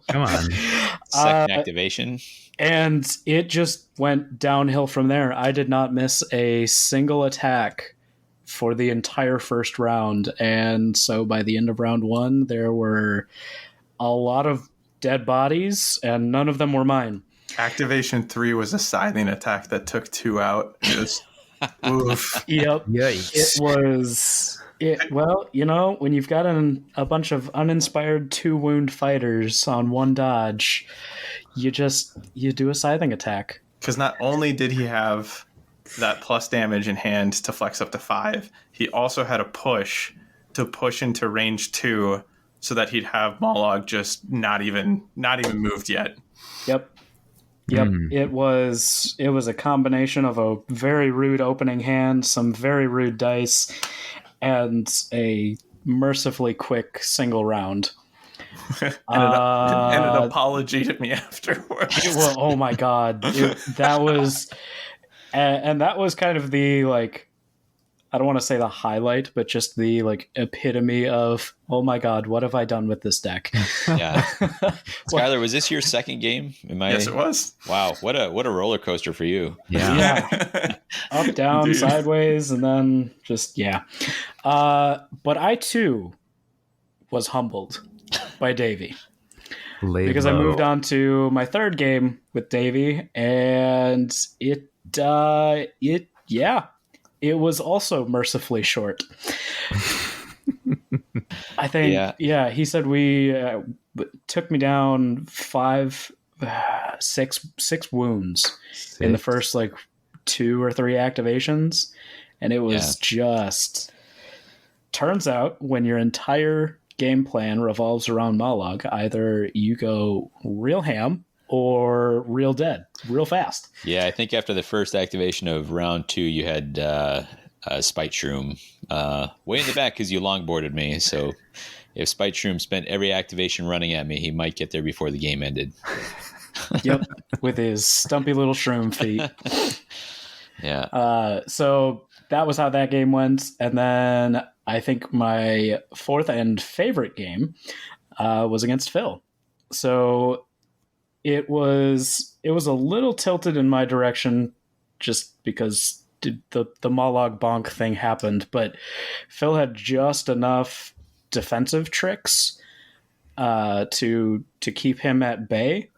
Come on. Second activation. And it just went downhill from there. I did not miss a single attack for the entire first round. And so by the end of round 1, there were a lot of dead bodies, and none of them were mine. Activation 3 was a scything attack that took 2 out. It was... Oof. Yep. Yikes. It was well, when you've got a bunch of uninspired 2 wound fighters on 1 dodge, you do a scything attack. Because not only did he have that plus damage in hand to flex up to 5, he also had a push to push into range 2 so that he'd have Mollog just not even moved yet. Yep. It was a combination of a very rude opening hand, some very rude dice, and a mercifully quick single round. and an apology to me afterwards. Well, oh my god, that was kind of the like. I don't want to say the highlight, but just the like epitome of, oh my god, what have I done with this deck? Yeah. Skyler, was this your second game? Yes, it was. Wow, what a roller coaster for you. Yeah. Up, down, Dude. Sideways, and then just but I too was humbled by Davy. Because I moved on to my third game with Davy, and it was also mercifully short. I think, he said we took me down 6 wounds in the first 2 or 3 activations. And it was just, turns out when your entire game plan revolves around Mollog, either you go real ham or real dead, real fast. Yeah, I think after the first activation of round 2, you had Spite Shroom way in the back because you longboarded me. So if Spite Shroom spent every activation running at me, he might get there before the game ended. Yep, with his stumpy little shroom feet. Yeah. So that was how that game went. And then I think my fourth and favorite game was against Phil. So it was a little tilted in my direction just because the Mollog bonk thing happened, but Phil had just enough defensive tricks to keep him at bay.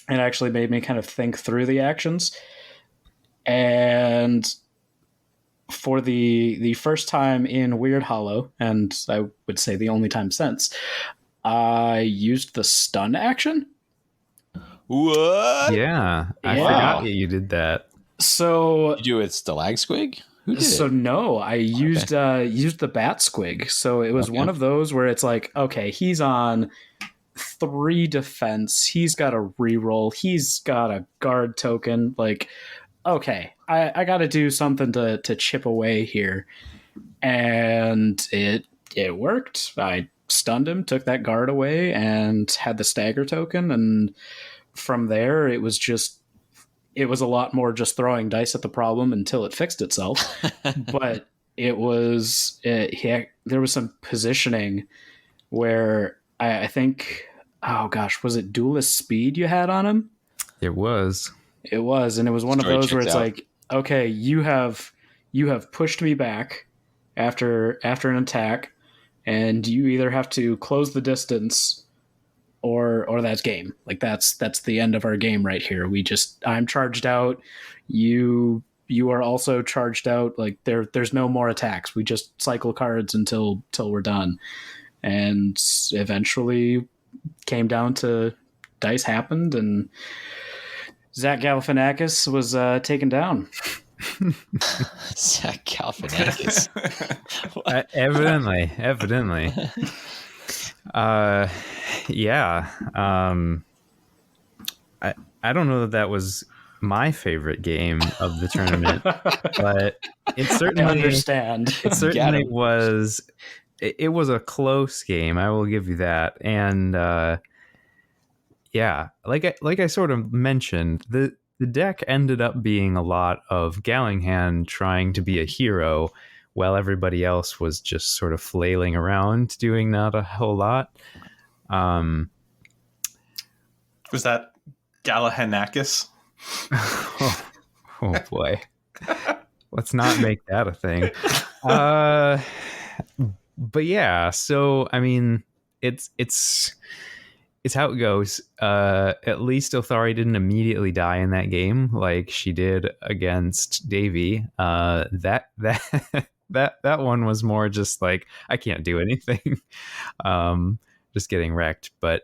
It actually made me kind of think through the actions. And for the first time in Wyrdhollow, and I would say the only time since, I used the stun action. What? Yeah, I Yeah. forgot you did that. So You do it with Stalaggsquig? Who did so it? no, I used the bat squig. So it was Okay. one of those where it's like, okay, he's on 3 defense, he's got a reroll, he's got a guard token. Like, okay, I got to do something to chip away here, and it worked. I stunned him, took that guard away, and had the stagger token, and from there it was a lot more just throwing dice at the problem until it fixed itself. But there was some positioning where I think, oh gosh, was it duelist speed you had on him? It was. It was, and it was one Story of those where checks it's out. like, okay, you have pushed me back after an attack, and you either have to close the distance or that's game. Like that's the end of our game right here. I'm charged out. You are also charged out. Like there's no more attacks. We just cycle cards until we're done. And eventually came down to dice happened, and Zach Galifianakis was taken down. Zach Galifianakis. Evidently. Yeah. I don't know that was my favorite game of the tournament, but it I certainly understand. it certainly him. was. It was a close game. I will give you that. And yeah, like I sort of mentioned, the deck ended up being a lot of Gallingham trying to be a hero, while everybody else was just sort of flailing around, doing not a whole lot. Was that Galifianakis? Oh boy. Let's not make that a thing. But yeah, so I mean, it's how it goes. At least Othari didn't immediately die in that game like she did against Davy. That one was more just like, I can't do anything. Just getting wrecked. But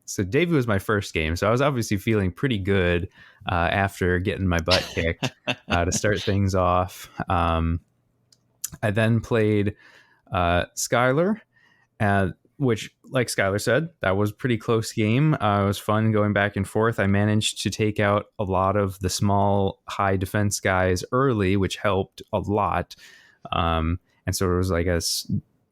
so Davy was my first game, so I was obviously feeling pretty good after getting my butt kicked to start things off. I then played Skyler, which, like Skyler said, that was a pretty close game. It was fun going back and forth. I managed to take out a lot of the small, high defense guys early, which helped a lot. And so it was like a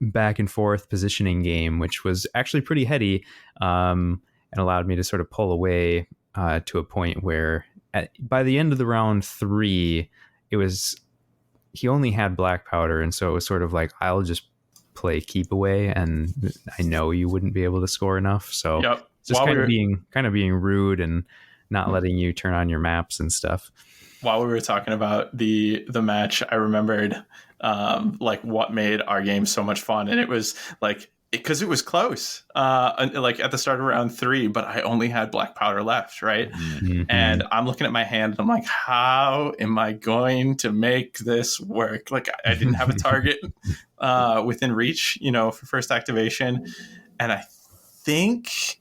back and forth positioning game, which was actually pretty heady, and allowed me to sort of pull away to a point where by the end of the round 3, he only had Blackpowder, and so it was sort of like, I'll just play keep away, and I know you wouldn't be able to score enough. So Yep. just kind of being rude and not letting you turn on your maps and stuff. While we were talking about the match, I remembered like what made our game so much fun, and it was like, because it was close, like at the start of round 3, but I only had Blackpowder left, right? Mm-hmm. And I'm looking at my hand and I'm like, how am I going to make this work? Like, I didn't have a target within reach, for first activation. And I think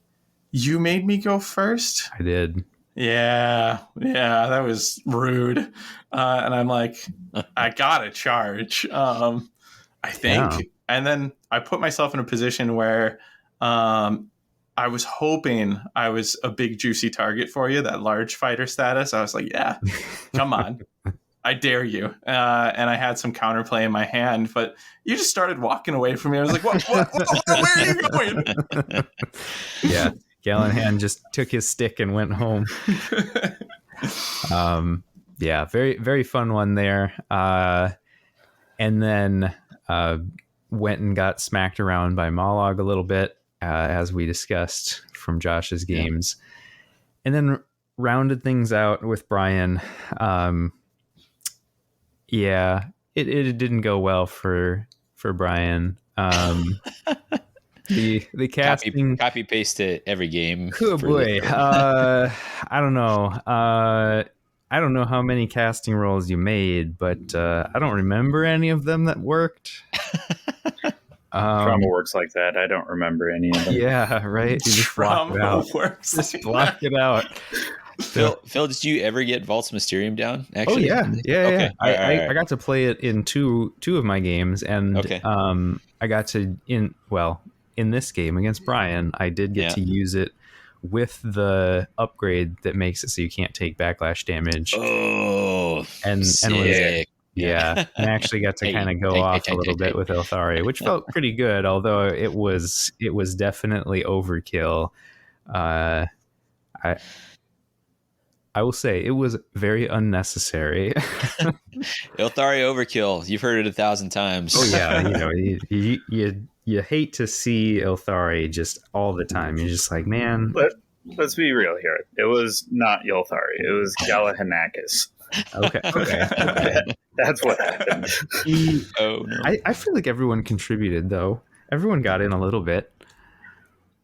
you made me go first. I did. Yeah, that was rude. And I'm like, I gotta charge. I think. Yeah. And then I put myself in a position where I was hoping I was a big juicy target for you, that large fighter status. I was like, yeah, come on. I dare you. And I had some counterplay in my hand, but you just started walking away from me. I was like, what? Where are you going? Yeah. Gallenhan just took his stick and went home. Yeah, very, very fun one there. And then went and got smacked around by Mollog a little bit, as we discussed from Josh's games. And then rounded things out with Brian. Yeah, it didn't go well for Brian. The casting copy paste it every game. Oh boy. I don't know. I don't know how many casting rolls you made, but I don't remember any of them that worked. Trauma works like that. I don't remember any of them. Yeah, right. You just block it out. Just block it out. Phil, did you ever get Vault's Mysterium down? Actually, yeah. Okay. I got to play it in two of my games, and I got to in this game against Brian, I did get to use it with the upgrade that makes it so you can't take backlash damage. Oh, and sick. And I actually got to kind of go off a little bit with Elthari, which felt pretty good, although it was definitely overkill. I will say it was very unnecessary. Elthari overkill. You've heard it 1,000 times. Oh yeah, you hate to see Elthari just all the time. You're just like, man. Let's be real here. It was not Elthari. It was Galahanakis. Okay. That's what happened. Oh no. I feel like everyone contributed though. Everyone got in a little bit.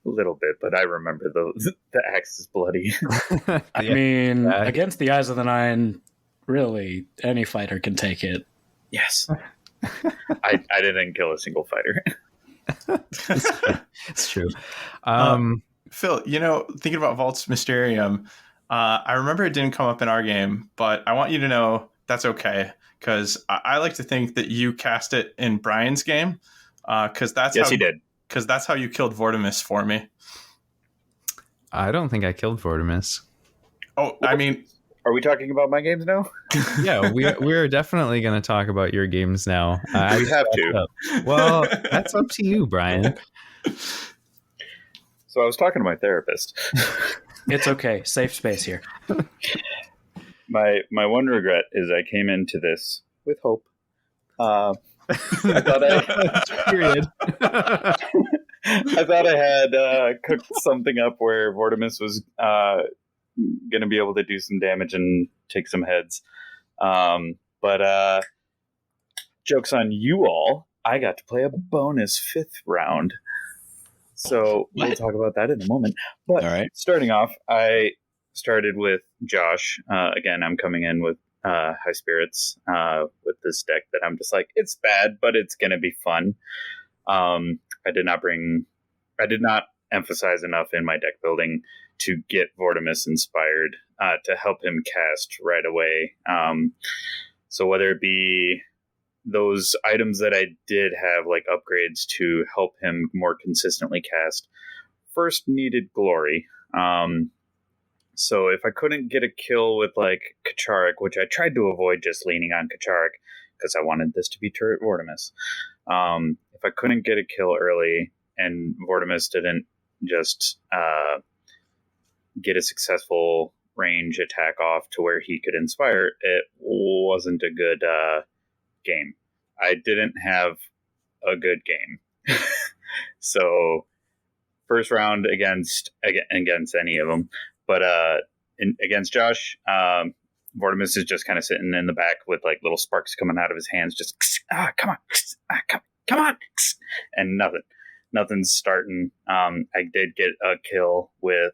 A little bit, but I remember the axe is bloody. I mean, against the Eyes of the Nine, really, any fighter can take it. Yes. I didn't kill a single fighter. It's true. Phil, thinking about Vault's Mysterium, I remember it didn't come up in our game, but I want you to know that's okay, because I like to think that you cast it in Brian's game, because he did. Because that's how you killed Vortemis for me. I don't think I killed Vortemis. Oh, I mean... Are we talking about my games now? Yeah, we're definitely going to talk about your games now. We have to. Well, that's up to you, Brian. So I was talking to my therapist. It's okay. Safe space here. My one regret is I came into this with hope. I thought Period. I thought I had cooked something up where Vortemis was going to be able to do some damage and take some heads. But joke's on you all. I got to play a bonus 5th round. So we'll talk about that in a moment. But starting off, I started with Josh. Again, I'm coming in with high spirits with this deck that I'm just like, it's bad, but it's going to be fun. I did not emphasize enough in my deck building to get Vortemis inspired to help him cast right away. So whether it be those items that I did have, like upgrades to help him more consistently cast, first needed glory. So if I couldn't get a kill with like Kacharik, which I tried to avoid just leaning on Kacharik because I wanted this to be turret Vortemis. If I couldn't get a kill early and Vortemis didn't just get a successful range attack off to where he could inspire, it wasn't a good game. I didn't have a good game. So first round against any of them, but against Josh, Vortemis is just kind of sitting in the back with like little sparks coming out of his hands, just come on, and nothing's starting. I did get a kill with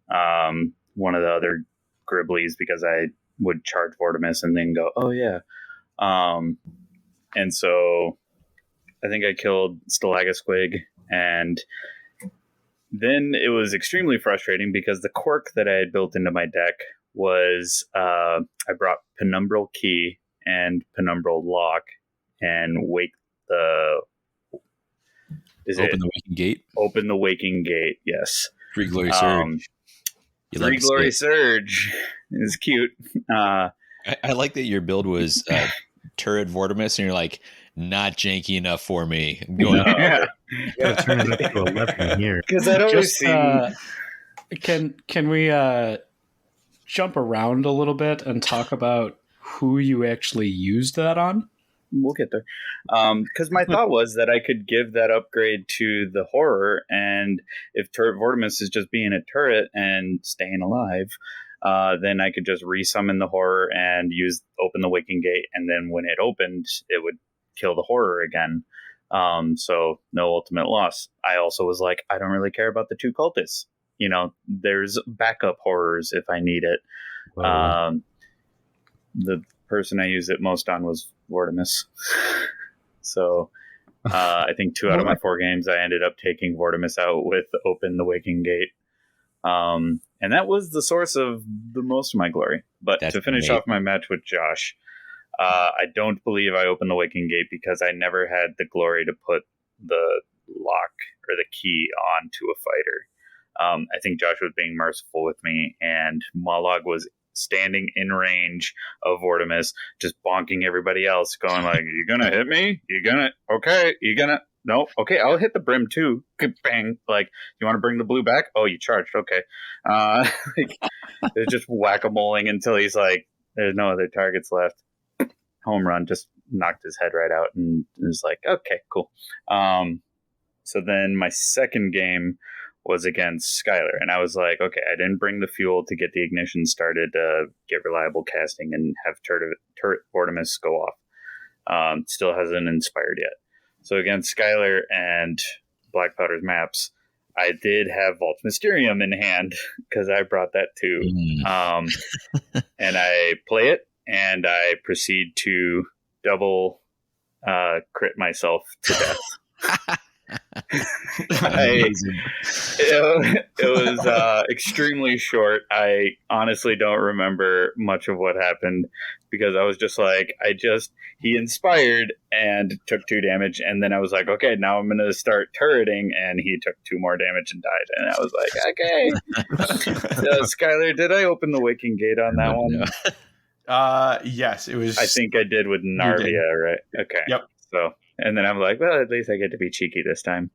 one of the other Gribblies because I would charge Vortemis and then go, oh yeah. And so I think I killed Stalagasquig, and then it was extremely frustrating because the quirk that I had built into my deck was I brought Penumbral Key and Penumbral Lock and Open the Waking Gate? Open the Waking Gate, yes. 3 Glory Surge. 3 Glory Surge is cute. I like that your build was turret Vortemis, and you're like, not janky enough for me. I'm going gotta turn it up to 11 here. Because I'd always seen Can we jump around a little bit and talk about who you actually used that on? We'll get there. Because my thought was that I could give that upgrade to the horror, and if Turret Vortemis is just being a turret and staying alive, then I could just resummon the horror and open the Waking Gate, and then when it opened, it would kill the horror again. So no ultimate loss. I also was like, I don't really care about the 2 cultists. There's backup horrors if I need it. The person I used it most on was Vortemis. So I think 2 out of my 4 games, I ended up taking Vortemis out with Open the Waking Gate. And that was the source of the most of my glory. But to finish off my match with Josh, I don't believe I opened the Waking Gate because I never had the glory to put the lock or the key onto a fighter. I think Josh was being merciful with me, and Mollog was standing in range of Vortemis, just bonking everybody else, going like, "You gonna hit me? You gonna? Okay, you gonna? No, okay, I'll hit the brim too." Bang! Like, you want to bring the blue back? Oh, you charged. Okay, it's just whack-a-moling until he's like, "There's no other targets left." Home run, just knocked his head right out, and was like, "Okay, cool." So then my second game was against Skyler, and I was like, okay, I didn't bring the fuel to get the ignition started to get reliable casting and have Turret Vortemis go off. Still hasn't inspired yet. So against Skyler and Blackpowder's maps, I did have Vault Mysterium in hand because I brought that too. And I play it, and I proceed to double crit myself to death. It was extremely short. I honestly don't remember much of what happened because I was just like, he inspired and took 2 damage, and then I was like, okay, now I'm gonna start turreting, and he took 2 more damage and died, and I was like, okay. Skyler, did I open the Waking Gate on that one? Yes, it was. I think I did with Narvia, right? Okay. Yep. So. And then I'm like, well, at least I get to be cheeky this time.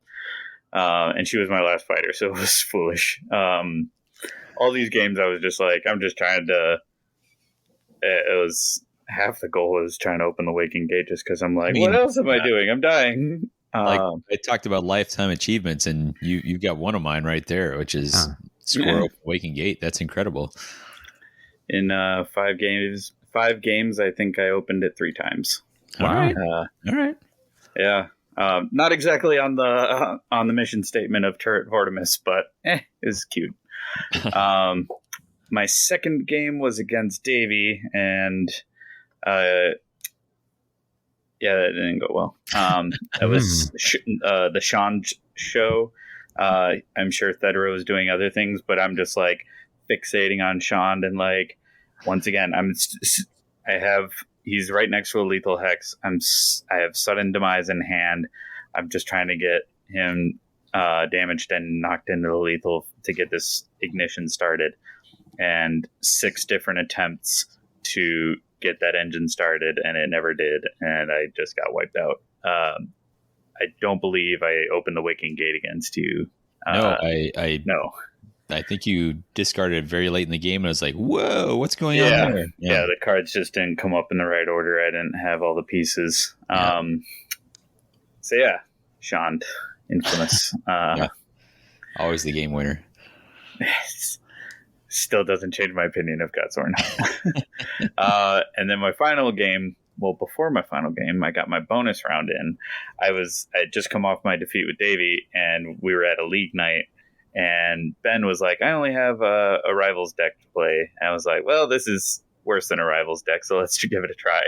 And she was my last fighter, so it was foolish. All these games, I was just like, I'm just trying to... It was... Half the goal was trying to open the Waking Gate just because I'm like, what else am I doing? I'm dying. I talked about lifetime achievements, and you've got one of mine right there, which is score open Waking Gate. That's incredible. In 5 games, I think I opened it 3 times. Wow. All right. Yeah, not exactly on the mission statement of Turret Vortemis, but it was cute. My second game was against Davy, and that didn't go well. It was the Sean show. I'm sure Thedra was doing other things, but I'm just like fixating on Sean, and like once again, he's right next to a lethal hex. I have sudden demise in hand. I'm just trying to get him damaged and knocked into the lethal to get this ignition started. And 6 different attempts to get that engine started, and it never did. And I just got wiped out. I don't believe I opened the Waking Gate against you. No, no. I think you discarded it very late in the game, and I was like, whoa, what's going on there? Yeah, the cards just didn't come up in the right order. I didn't have all the pieces. So yeah, Sean, infamous. Always the game winner. Still doesn't change my opinion of Gutshorn. And then my final game, before my final game, I got my bonus round in. I had just come off my defeat with Davy, and we were at a league night. And Ben was like, I only have a Rivals deck to play. And I was like, well, this is worse than a Rivals deck, so let's give it a try.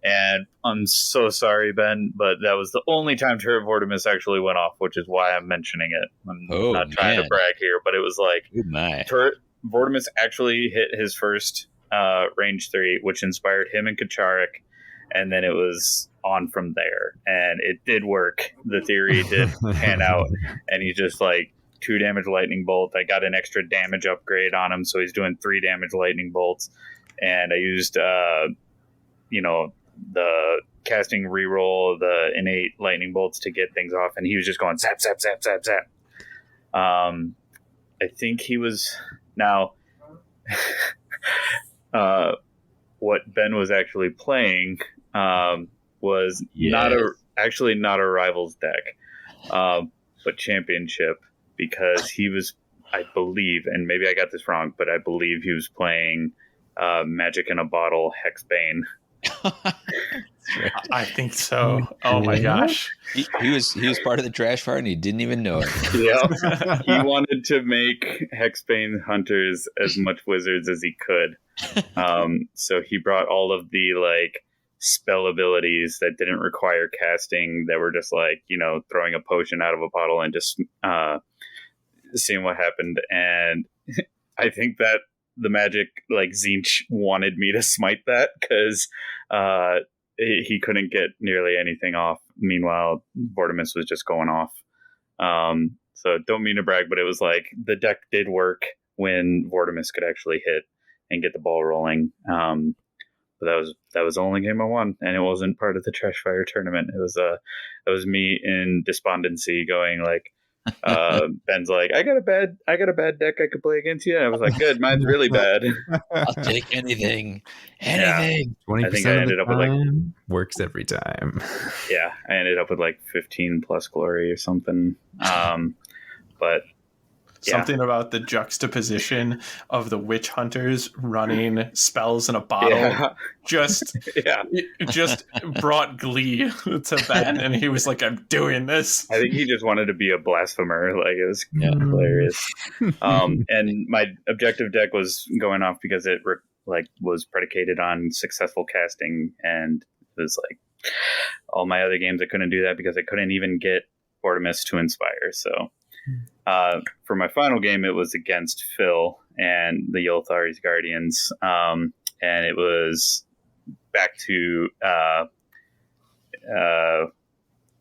And I'm so sorry, Ben, but that was the only time Turret Vortemis actually went off, which is why I'm mentioning it. I'm not trying to brag here, but it was like Turret Vortemis actually hit his first range 3, which inspired him and Kacharik, and then it was on from there. And it did work. The theory did pan out, and he just 2 damage lightning bolt. I got an extra damage upgrade on him, so he's doing 3 damage lightning bolts. And I used, the casting reroll, the innate lightning bolts to get things off, and he was just going zap, zap, zap, zap, zap. I think he was now. What Ben was actually playing was not a Rivals deck, but Championship, because he was, I believe, and maybe I got this wrong, but I believe he was playing Magic in a Bottle Hexbane. I think so. Oh my gosh. He was part of the Trashfire and he didn't even know it. Yeah, he wanted to make Hexbane hunters as much wizards as he could. So he brought all of the like spell abilities that didn't require casting, that were just like, you know, throwing a potion out of a bottle and just seeing what happened. And I think that the Magic like Zinch wanted me to smite that because he couldn't get nearly anything off. Meanwhile, Vortemis was just going off. So don't mean to brag, but it was like the deck did work when Vortemis could actually hit and get the ball rolling. But that was the only game I won, and it wasn't part of the Trashfire tournament. It was me in despondency going like, Ben's like, I got a bad deck I could play against you. And I was like, good, mine's really bad. I'll take anything. Yeah. 20% I think I ended up with like, works every time. yeah, I ended up with like 15 plus glory or something. But yeah. Something about the juxtaposition of the witch hunters running spells in a bottle just brought glee to Ben, and he was like, I'm doing this. I think he just wanted to be a blasphemer. Like, it was hilarious. And my objective deck was going off because it was predicated on successful casting, and it was like all my other games I couldn't do that because I couldn't even get Vortemis to inspire. So for my final game, it was against Phil and the Yolthari's Guardians, and it was back to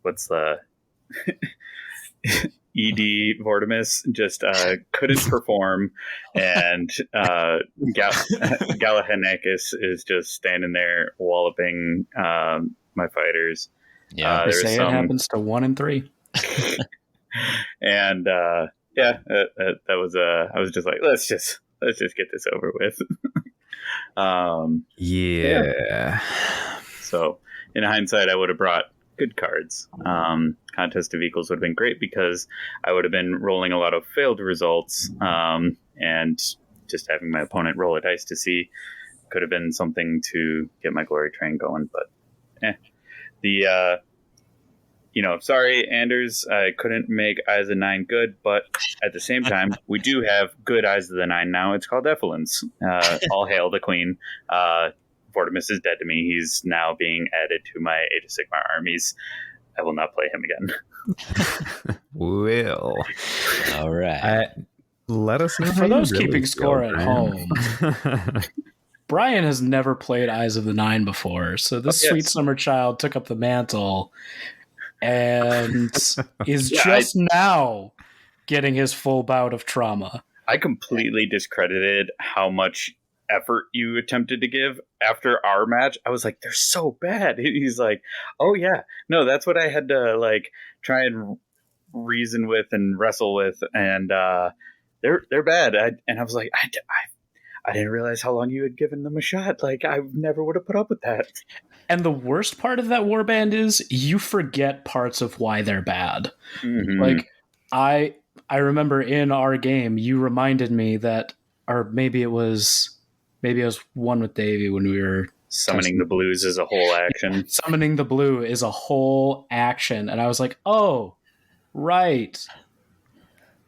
what's the ED Vortemis just couldn't perform, and Galahanekis is just standing there walloping my fighters. Yeah, they say it happens to 1 in 3. And that was I was just like, let's just get this over with. Yeah. So in hindsight, I would have brought good cards. Contest of Equals would have been great because I would have been rolling a lot of failed results, and just having my opponent roll a dice to see could have been something to get my glory train going. But sorry, Anders, I couldn't make Eyes of the Nine good, but at the same time, we do have good Eyes of the Nine now. It's called Effluence. All hail the Queen. Vortemis is dead to me. He's now being added to my Age of Sigmar armies. I will not play him again. Will. All right. Let us know. For those keeping score at home, Brian has never played Eyes of the Nine before, so this sweet summer child took up the mantle and is now getting his full bout of trauma. I completely discredited how much effort you attempted to give after our match. I was like, they're so bad. He's like, oh yeah, no, that's what I had to like try and reason with and wrestle with, and they're bad. I was like, I didn't realize how long you had given them a shot. Like, I never would have put up with that. And the worst part of that warband is you forget parts of why they're bad. Mm-hmm. Like, I remember in our game, you reminded me that, or maybe it was one with Davy when we were summoning the blues is a whole action. Summoning the blue is a whole action. And I was like, oh, right.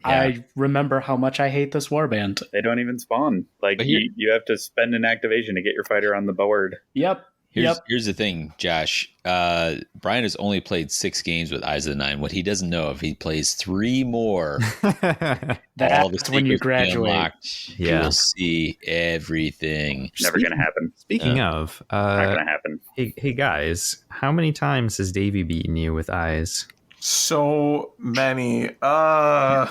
Yeah. I remember how much I hate this warband. They don't even spawn. Like, you have to spend an activation to get your fighter on the board. Yep. Here's the thing, Josh. Brian has only played 6 games with Eyes of the Nine. What he doesn't know, if he plays 3 more, that's when you graduate. You will see everything. Never going to happen. Speaking of, not going to happen. Hey guys, how many times has Davy beaten you with Eyes? So many. It's not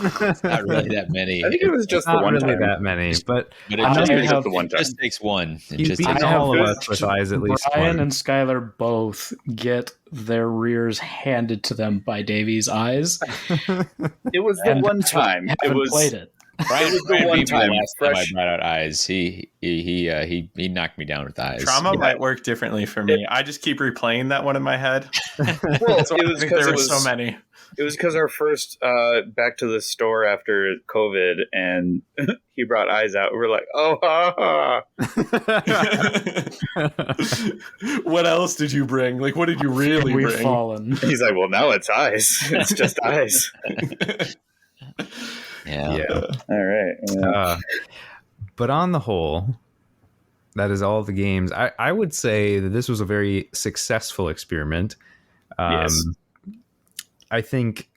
really that many. I think it was just the one really time. that many, but it just takes one. He's beaten all of us with Eyes at least Brian one. and Skyler both get their rears handed to them by Davy's Eyes. It was the one time. Played it. Brian, was the Brian one beat me the time, last time I fresh- brought out eyes. He knocked me down with eyes. Trauma might work differently for me. I just keep replaying that one in my head. Well, That's why it I was think because there it were so was many. it was because our first back to the store after COVID, and he brought eyes out. We were like, oh, ha, ha. What else did you bring? Like, what did you really We've bring? fallen. He's like, well, now it's eyes. It's just eyes. Yeah. All right. Yeah. But on the whole, that is all the games. I would say that this was a very successful experiment. Yes. I think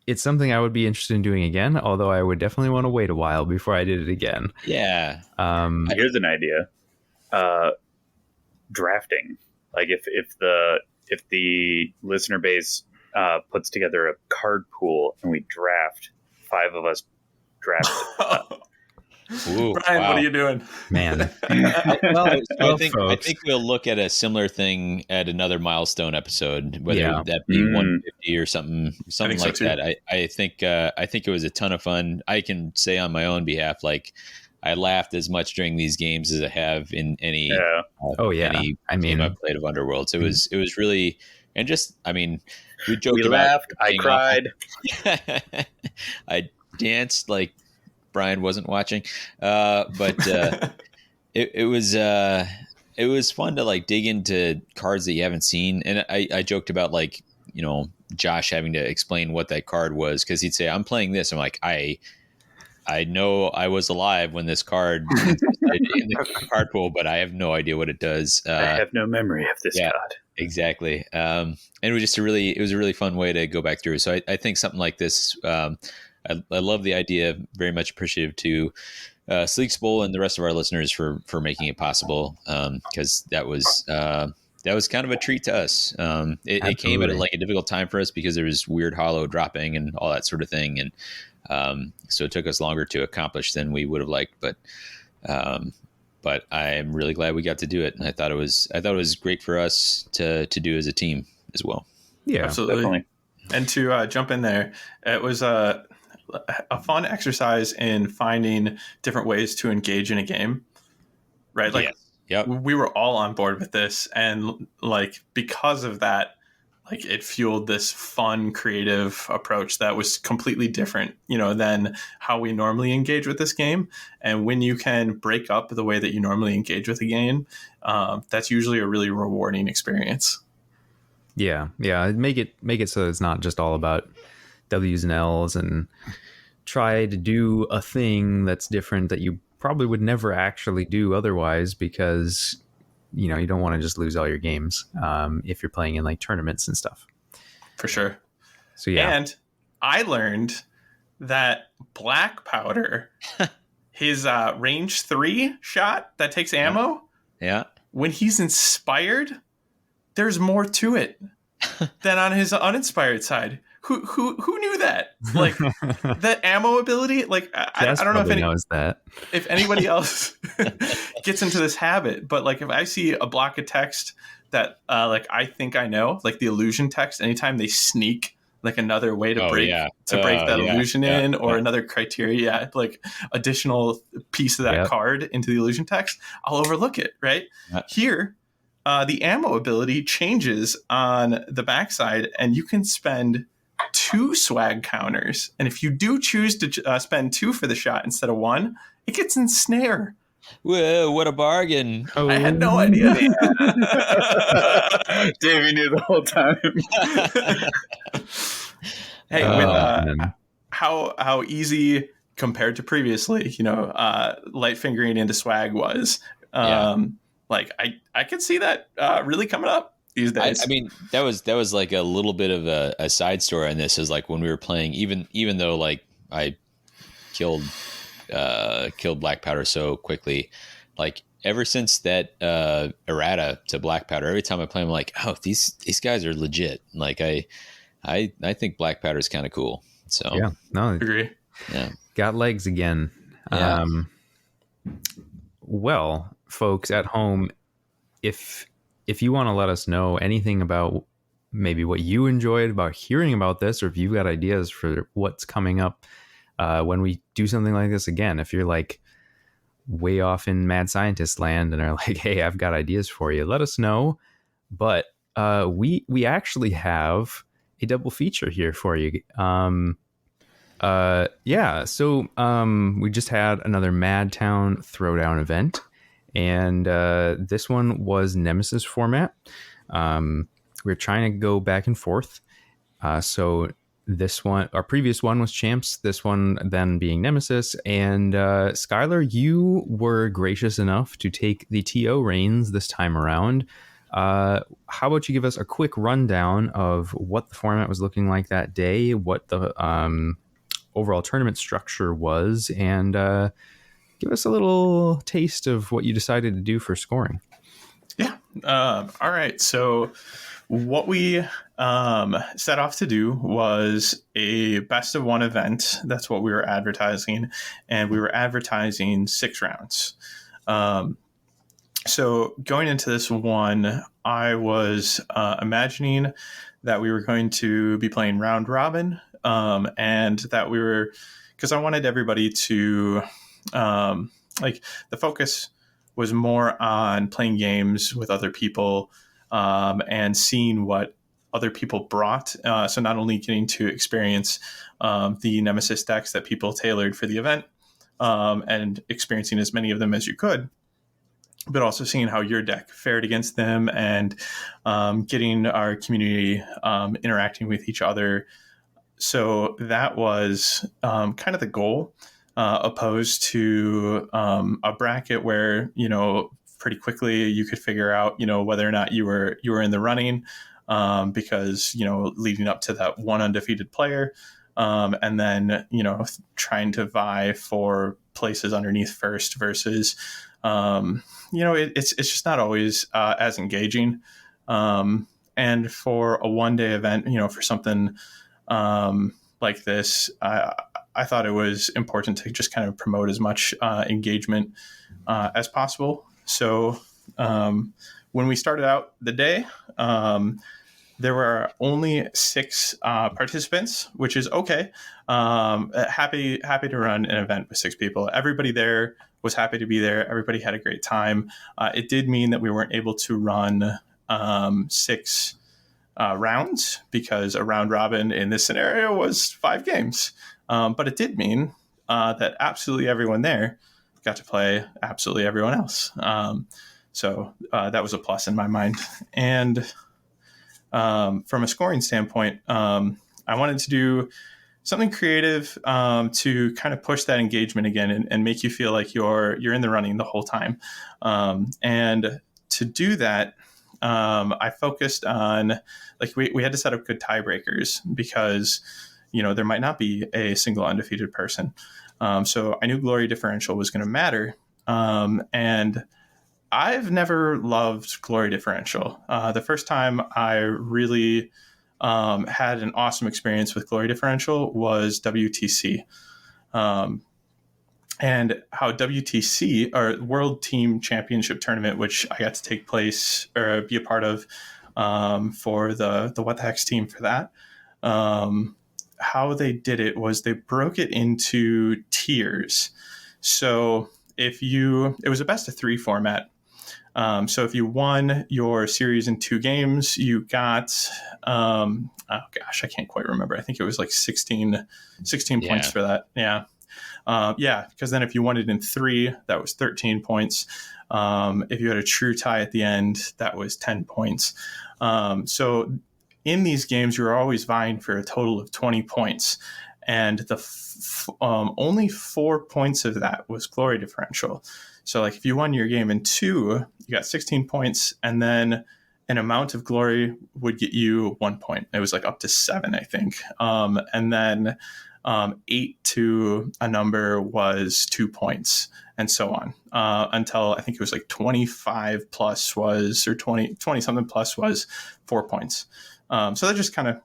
it's something I would be interested in doing again, although I would definitely want to wait a while before I did it again. Yeah. Here's an idea. Drafting. Like if the listener base puts together a card pool and we draft, 5 of us draft. Ooh, Brian, wow. what are you doing? Man. I think folks. we'll look at a similar thing at another milestone episode, whether Yeah. that be 150 or something so like too. that. I think it was a ton of fun. I can say on my own behalf, like I laughed as much during these games as I have in any Oh yeah. any I game mean, I've played of Underworlds. It was really, and just I mean, we joked We about laughed. I being cried. awful. I danced like Brian wasn't watching, but it was fun to like dig into cards that you haven't seen. And I joked about like, Josh having to explain what that card was, because he'd say, I'm playing this. I'm like, I know I was alive when this card existed in the card pool, but I have no idea what it does. I have no memory of this card. Exactly. And it was just a really fun way to go back through. So I think something like this, I love the idea. Very much appreciative to Sleeks Bowl and the rest of our listeners for making it possible, because that was kind of a treat to us. It came at a difficult time for us because there was Wyrdhollow dropping and all that sort of thing, and so it took us longer to accomplish than we would have liked. But I'm really glad we got to do it, and I thought it was great for us to do as a team as well. yeah. Absolutely. Definitely. And to jump in there, it was a fun exercise in finding different ways to engage in a game, right? Like, Yes. Yep. we were all on board with this, and like because of that, like it fueled this fun, creative approach that was completely different, than how we normally engage with this game. And when you can break up the way that you normally engage with a game, that's usually a really rewarding experience. Yeah. Make it so it's not just all about W's and L's, and try to do a thing that's different that you probably would never actually do otherwise, because you don't want to just lose all your games if you're playing in like tournaments and stuff. For sure. So yeah. And I learned that Blackpowder, his range 3 shot that takes ammo, Yeah. when he's inspired, there's more to it than on his uninspired side. Who knew that? Like that ammo ability. Like I don't know if knows that. if anybody else gets into this habit, but like if I see a block of text that like I think I know, like the illusion text, anytime they sneak like another way to break that illusion in, or another criteria, like additional piece of that card into the illusion text, I'll overlook it. Right here. The ammo ability changes on the backside, and you can spend 2 swag counters. And if you do choose to spend 2 for the shot instead of 1, it gets ensnare. Whoa, what a bargain. Oh, I had no idea. Davey knew the whole time. Hey, with how easy compared to previously, light fingering into swag was. Like I could see that really coming up these days. I mean, that was like a little bit of a side story on this, is like when we were playing, even though like I killed Blackpowder so quickly, like ever since that errata to Blackpowder, every time I play, I'm like, oh, these guys are legit. Like I think Blackpowder is kind of cool. So yeah, no, agree. Yeah, got legs again. Yeah. Well, folks at home, if you want to let us know anything about maybe what you enjoyed about hearing about this, or if you've got ideas for what's coming up when we do something like this again, if you're like way off in mad scientist land and are like, hey, I've got ideas for you, let us know. But we actually have a double feature here for you. So we just had another Madtown Throwdown event, and this one was Nemesis format. We're trying to go back and forth. So this one, our previous one was Champs, this one then being Nemesis. And Skyler, you were gracious enough to take the TO reins this time around. How about you give us a quick rundown of what the format was looking like that day, what the overall tournament structure was, and give us a little taste of what you decided to do for scoring. Yeah. All right. So what we set off to do was a best of one event. That's what we were advertising. And we were advertising 6 rounds. So going into this one, I was imagining that we were going to be playing round robin, and that we were, because I wanted everybody to, like, the focus was more on playing games with other people and seeing what other people brought. So not only getting to experience the Nemesis decks that people tailored for the event and experiencing as many of them as you could, but also seeing how your deck fared against them and getting our community interacting with each other. So that was kind of the goal, opposed to a bracket where, pretty quickly you could figure out, whether or not you were in the running, because, leading up to that one undefeated player, and then, trying to vie for places underneath first versus, it's just not always as engaging. And for a one-day event, for something like this, I thought it was important to just kind of promote as much engagement as possible. So when we started out the day, there were only 6 participants, which is okay. Happy to run an event with 6 people. Everybody there was happy to be there. Everybody had a great time. It did mean that we weren't able to run 6 rounds, because a round robin in this scenario was 5 games. But it did mean that absolutely everyone there got to play absolutely everyone else. So that was a plus in my mind. And from a scoring standpoint, I wanted to do something creative to kind of push that engagement again and make you feel like you're in the running the whole time. And to do that, I focused on, like, we had to set up good tiebreakers, because there might not be a single undefeated person. So I knew glory differential was going to matter. And I've never loved glory differential. The first time I really had an awesome experience with glory differential was WTC. And how WTC, or World Team Championship Tournament, which I got to take place or be a part of for the What the Heck's team for that, how they did it was they broke it into tiers. So it was a best of 3 format. So if you won your series in 2 games, you got, I can't quite remember. I think it was like 16 points for that. Yeah. Because then if you won it in 3, that was 13 points. If you had a true tie at the end, that was 10 points. So in these games, you're always vying for a total of 20 points. And the only 4 points of that was glory differential. So like if you won your game in 2, you got 16 points, and then an amount of glory would get you 1 point. It was like up to 7, I think. And then 8 to a number was 2 points, and so on, until I think it was like 25 plus was, or 20 something plus was 4 points. So that just kind of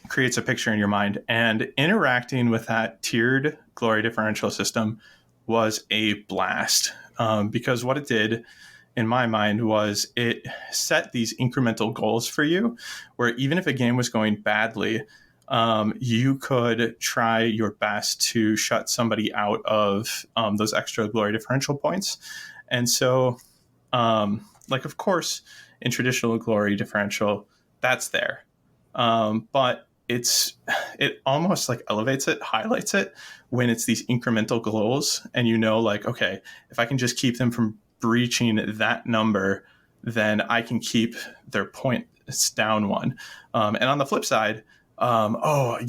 creates a picture in your mind. And interacting with that tiered glory differential system was a blast, because what it did in my mind was it set these incremental goals for you, where even if a game was going badly, you could try your best to shut somebody out of those extra glory differential points. And so, of course, in traditional glory differential, that's there. But it almost like elevates it, highlights it when it's these incremental goals. And okay, if I can just keep them from breaching that number, then I can keep their points down one. And on the flip side, it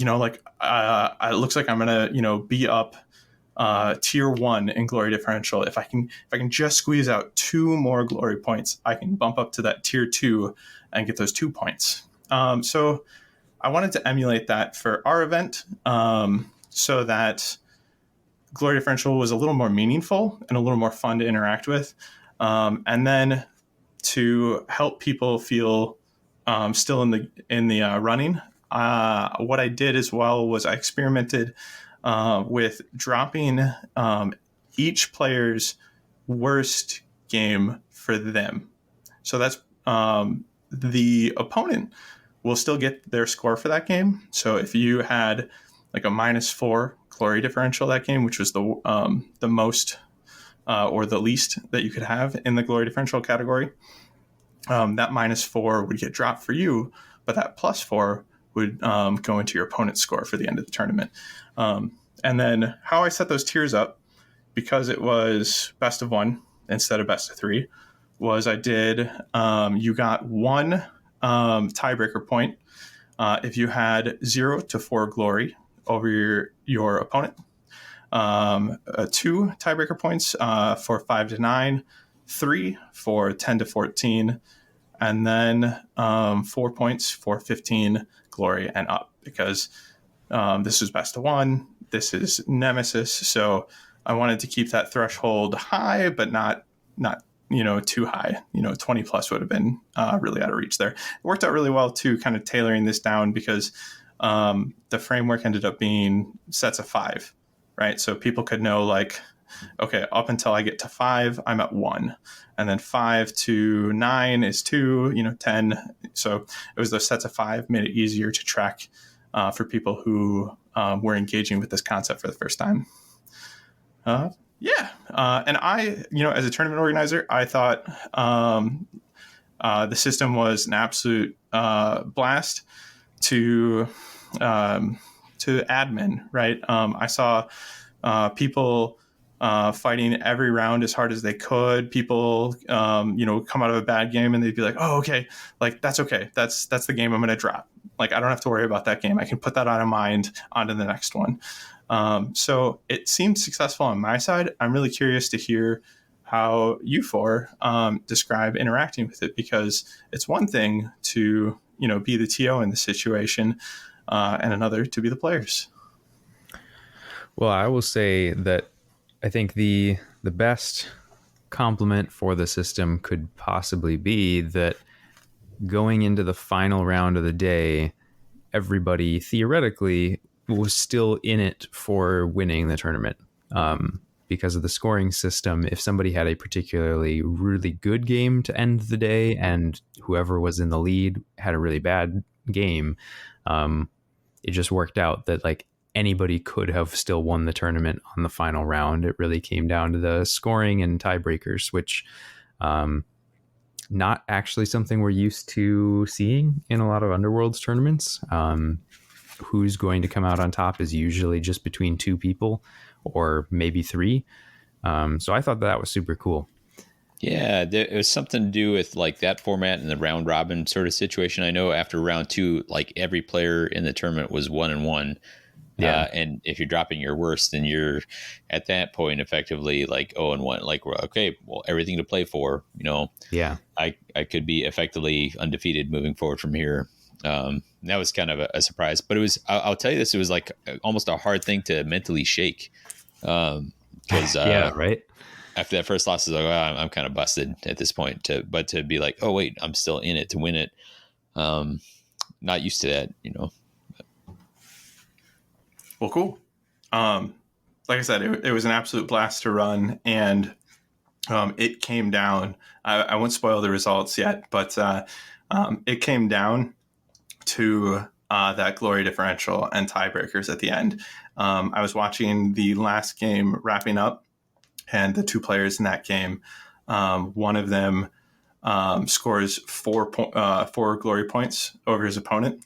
looks like I'm gonna be up tier 1 in glory differential. If I can just squeeze out 2 more glory points, I can bump up to that tier 2 and get those 2 points. So I wanted to emulate that for our event, so that glory differential was a little more meaningful and a little more fun to interact with, and then to help people feel still in the running. What I did as well was I experimented with dropping each player's worst game for them. So that's the opponent will still get their score for that game. So if you had like a -4 glory differential that game, which was the most or the least that you could have in the glory differential category, that -4 would get dropped for you, but that +4 would go into your opponent's score for the end of the tournament. And then how I set those tiers up, because it was best of 1 instead of best of 3, was I did you got 1 tiebreaker point if you had 0 to 4 glory over your opponent, 2 tiebreaker points for 5 to 9, 3 for 10 to 14, and then 4 points for 15 glory and up, because this is best of 1, this is Nemesis, so I wanted to keep that threshold high, but not too high. 20 plus would have been really out of reach there. It worked out really well too, kind of tailoring this down, because the framework ended up being sets of 5, right? So people could know, like, okay, up until I get to 5, I'm at 1. And then 5 to 9 is 2, 10. So it was those sets of 5 made it easier to track for people who were engaging with this concept for the first time. And I, as a tournament organizer, I thought the system was an absolute blast to admin, right? I saw people fighting every round as hard as they could. People, come out of a bad game and they'd be like, "Oh, okay, like that's okay. That's the game I'm going to drop. Like I don't have to worry about that game. I can put that out of mind onto the next one." So it seemed successful on my side. I'm really curious to hear how you four describe interacting with it, because it's one thing to be the TO in the situation, and another to be the players. Well, I will say that I think the best compliment for the system could possibly be that going into the final round of the day, everybody theoretically was still in it for winning the tournament. Because of the scoring system, if somebody had a particularly really good game to end the day and whoever was in the lead had a really bad game, it just worked out that like anybody could have still won the tournament on the final round. It really came down to the scoring and tiebreakers, which not actually something we're used to seeing in a lot of Underworlds tournaments. Who's going to come out on top is usually just between 2 people or maybe 3. So I thought that was super cool. Yeah, it was something to do with like that format and the round robin sort of situation. I know after round 2, like every player in the tournament was 1-1. Yeah. And if you're dropping your worst, then you're at that point effectively like 0-1. Like, okay, well, everything to play for, Yeah. I could be effectively undefeated moving forward from here. That was kind of a surprise, but it was, I'll tell you this, it was like almost a hard thing to mentally shake. Because yeah, right. After that first loss, I was like, I'm kind of busted at this point. But to be like, oh wait, I'm still in it to win it. Not used to that, Well, cool. Like I said, it was an absolute blast to run, and it came down. I won't spoil the results yet, but it came down to that glory differential and tiebreakers at the end. I was watching the last game wrapping up, and the two players in that game, one of them scores 4 glory points over his opponent.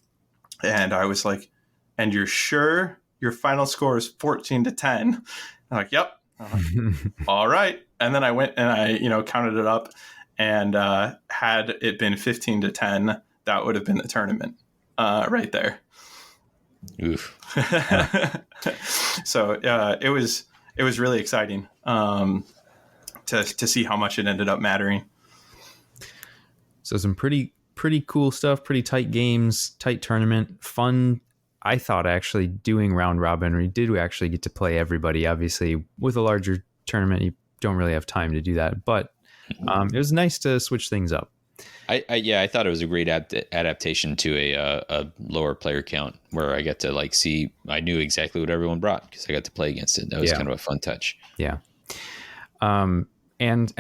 And I was like, and you're sure your final score is 14-10? I'm like, yep. All right. And then I went and I, counted it up, and had it been 15-10, that would have been the tournament right there. Oof. So it was really exciting to see how much it ended up mattering. So some pretty cool stuff, pretty tight games, tight tournament, fun. I thought actually doing round robin, we actually get to play everybody. Obviously, with a larger tournament, you don't really have time to do that, but it was nice to switch things up. I thought it was a great adaptation to a lower player count, where I got to see. I knew exactly what everyone brought because I got to play against it. That was kind of a fun touch. Yeah. And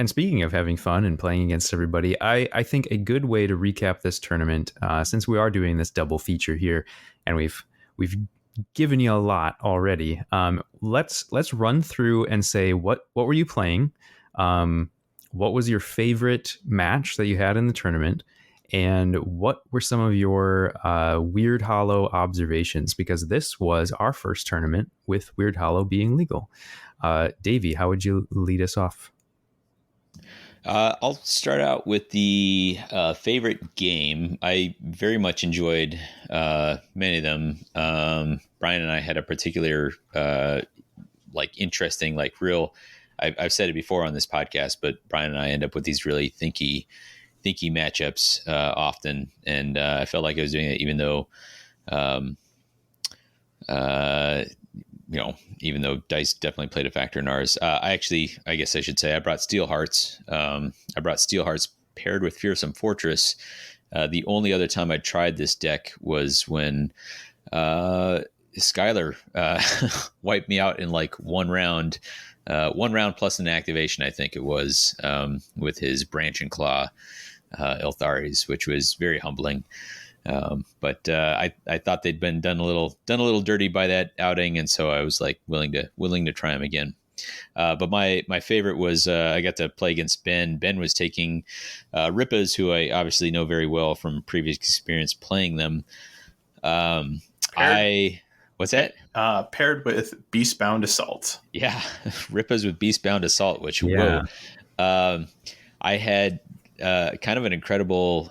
speaking of having fun and playing against everybody, I think a good way to recap this tournament, since we are doing this double feature here, and we've given you a lot already. Let's run through and say what were you playing? What was your favorite match that you had in the tournament? And what were some of your Wyrdhollow observations? Because this was our first tournament with Wyrdhollow being legal. Davy, how would you lead us off? I'll start out with the favorite game. I very much enjoyed many of them. Brian and I had a particular interesting, real. I've said it before on this podcast, but Brian and I end up with these really thinky matchups often, and I felt like I was doing it even though even though dice definitely played a factor in ours. I guess I should say I brought Steel Hearts. I brought Steel Hearts paired with Fearsome Fortress. The only other time I tried this deck was when Skyler wiped me out in one round. 1 round plus an activation, I think it was, with his Branch and Claw Iltharis, which was very humbling. But I thought they'd been done a little dirty by that outing, and so I was willing to try them again. But my favorite was I got to play against Ben. Ben was taking Rippas, who I obviously know very well from previous experience playing them. What's that? Paired with Beastbound Assault. Yeah, Rippas with Beastbound Assault, which yeah. Whoa. I had kind of an incredible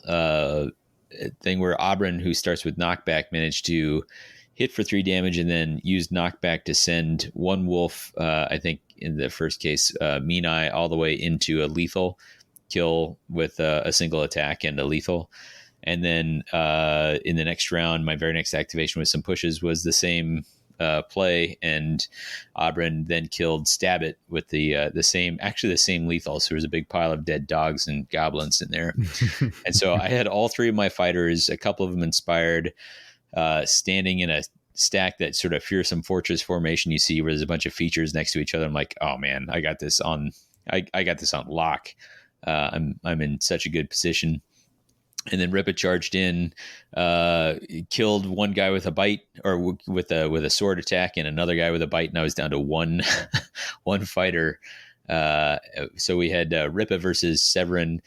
thing where Oberyn, who starts with knockback, managed to hit for 3 damage and then use knockback to send one wolf, I think in the first case, Mean Eye, all the way into a lethal kill with a single attack and a lethal. And then in the next round, my very next activation with some pushes was the same play, and Oberyn then killed Stab It with the same lethal. So there was a big pile of dead dogs and goblins in there. And so I had all 3 of my fighters, a couple of them inspired, standing in a stack, that sort of Fearsome Fortress formation you see where there's a bunch of features next to each other. I'm like, oh man, I got this on lock. I'm in such a good position. And then Rippa charged in, killed one guy with a bite, or with a sword attack, and another guy with a bite, and I was down to one fighter. So we had Rippa versus Severin,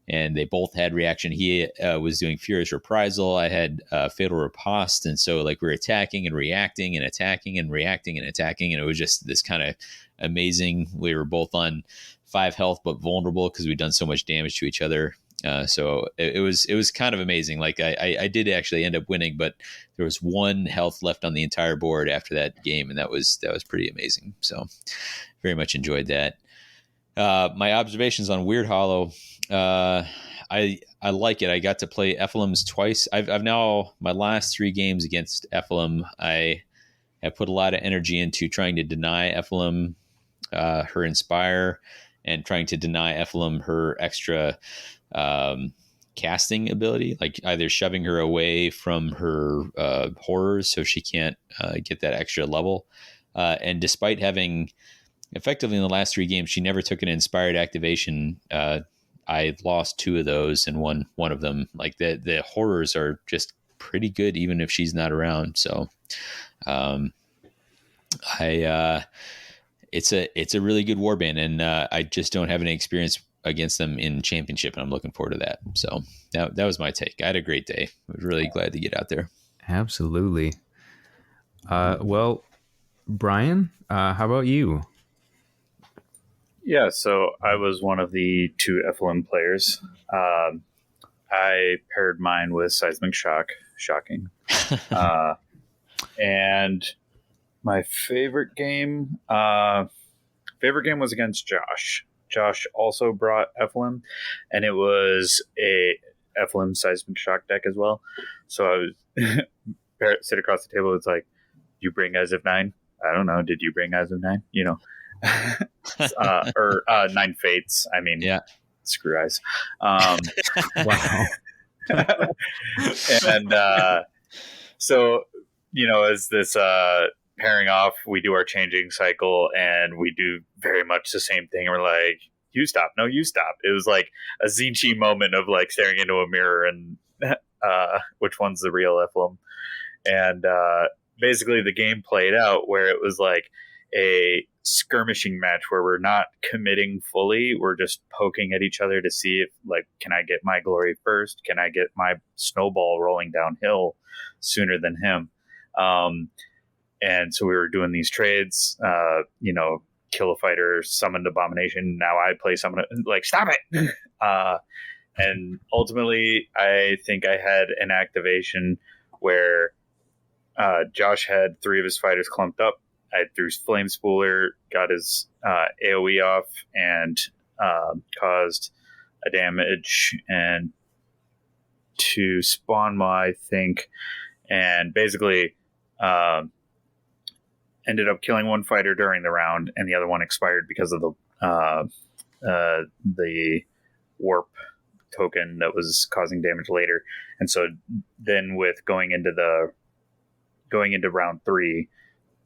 and they both had reaction. He was doing Furious Reprisal. I had Fatal Riposte, and so we were attacking and reacting and attacking and reacting and attacking, and it was just this kind of amazing. We were both on 5 health but vulnerable because we'd done so much damage to each other. So it was kind of amazing. I did actually end up winning, but there was 1 health left on the entire board after that game, and that was pretty amazing. So very much enjoyed that. My observations on Wyrdhollow, I like it. I got to play Ephelim's twice. I've now, my last 3 games against Ephelim, I have put a lot of energy into trying to deny Ephelim her Inspire, and trying to deny Ephelim her extra casting ability, either shoving her away from her horrors so she can't get that extra level. And despite having effectively in the last 3 games, she never took an inspired activation. I lost 2 of those and won one of them. The horrors are just pretty good even if she's not around. So it's a really good warband, and I just don't have any experience against them in championship, and I'm looking forward to that. So that was my take. I had a great day. I was really glad to get out there. Absolutely. Well, Brian, how about you? Yeah, so I was one of the 2 FLM players. I paired mine with Seismic Shock. Shocking. And my favorite game was against Josh. Josh also brought FLM, and it was a FLM Seismic Shock deck as well. So I was sit across the table. It's like, you bring Eyes of 9? I don't know. Did you bring Eyes of 9? You know, or 9 Fates. I mean, yeah. Screw Eyes. Wow. And so, you know, as this pairing off, we do our changing cycle, and we do very much the same thing. We're like, you stop. No, you stop. It was like a Zinchi moment of like staring into a mirror and which one's the real FLM. And basically the game played out where it was like a skirmishing match where we're not committing fully. We're just poking at each other to see if, like, can I get my glory first? Can I get my snowball rolling downhill sooner than him? And so we were doing these trades, you know, kill a fighter, summoned abomination. Now I play someone like, stop it. And ultimately I think I had an activation where Josh had 3 of his fighters clumped up. I threw Flame Spooler, got his AoE off, and caused a damage and to spawn I think, and basically ended up killing 1 fighter during the round, and the other one expired because of the warp token that was causing damage later. And so then with going into round 3,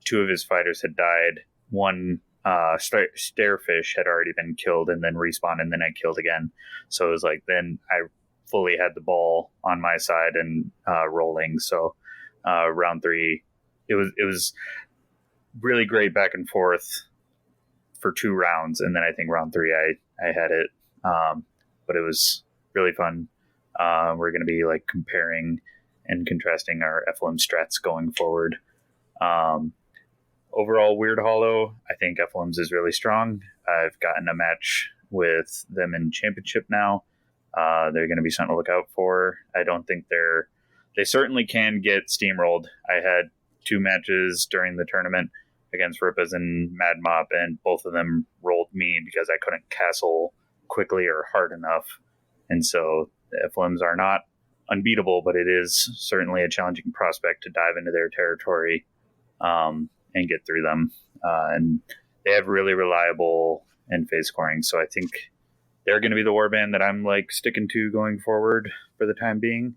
2 of his fighters had died. 1 Stairfish had already been killed and then respawned, and then I killed again. So it was like, then I fully had the ball on my side and rolling. So round 3, it was really great back and forth for 2 rounds, and then I think round 3 I had it. But it was really fun. We're going to be like comparing and contrasting our FLM strats going forward. Overall, Wyrdhollow, I think FLM's is really strong. I've gotten a match with them in championship now. They're going to be something to look out for. I don't think they certainly can get steamrolled. I had 2 matches during the tournament against Rippers and Mad Mop, and both of them rolled me because I couldn't castle quickly or hard enough. And so the FLMs are not unbeatable, but it is certainly a challenging prospect to dive into their territory and get through them. And they have really reliable end phase scoring. So I think they're going to be the warband that I'm like sticking to going forward for the time being.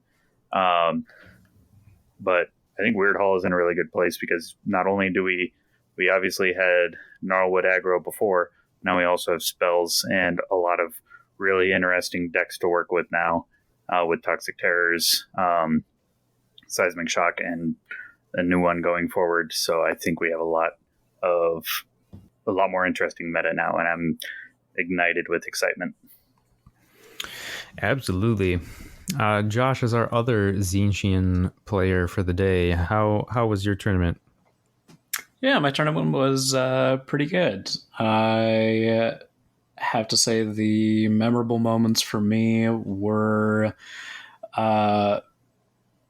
But I think Wyrdhollow is in a really good place because not only do we obviously had Gnarlwood aggro before, now we also have spells and a lot of really interesting decks to work with now, with Toxic Terrors, Seismic Shock, and a new one going forward. So I think we have a lot more interesting meta now, and I'm ignited with excitement. Absolutely. Josh is our other Zinchian player for the day. How was your tournament? Yeah, my tournament was pretty good. I have to say the memorable moments for me were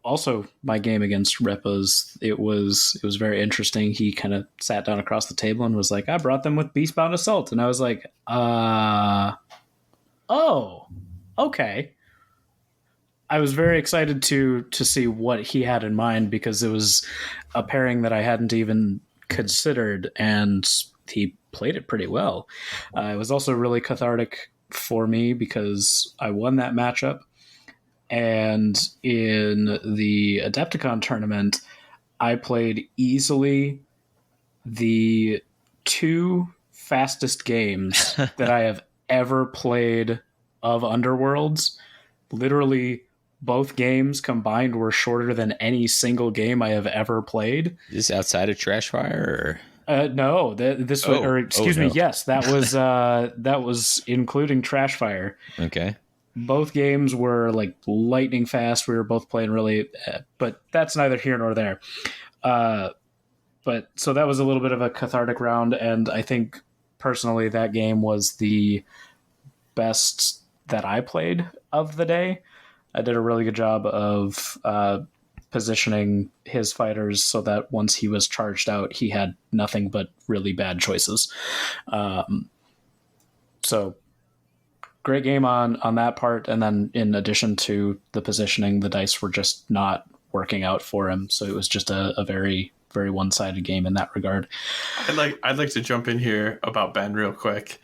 also my game against Repas. It was very interesting. He kind of sat down across the table and was like, I brought them with Beastbound Assault. And I was like, oh, okay. I was very excited to see what he had in mind because it was a pairing that I hadn't even considered, and he played it pretty well. It was also really cathartic for me because I won that matchup. And in the Adepticon tournament, I played easily the 2 fastest games that I have ever played of Underworlds. Literally both games combined were shorter than any single game I have ever played. Is this outside of Trashfire? Or? No, this was, or excuse me, no. yes, that was including Trashfire. Okay. Both games were like lightning fast. We were both playing really, but that's neither here nor there. But so that was a little bit of a cathartic round, and I think personally that game was the best that I played of the day. I did a really good job of positioning his fighters so that once he was charged out, he had nothing but really bad choices. So great game on that part. And then in addition to the positioning, the dice were just not working out for him. So it was just a very, very one-sided game in that regard. I'd like to jump in here about Ben real quick.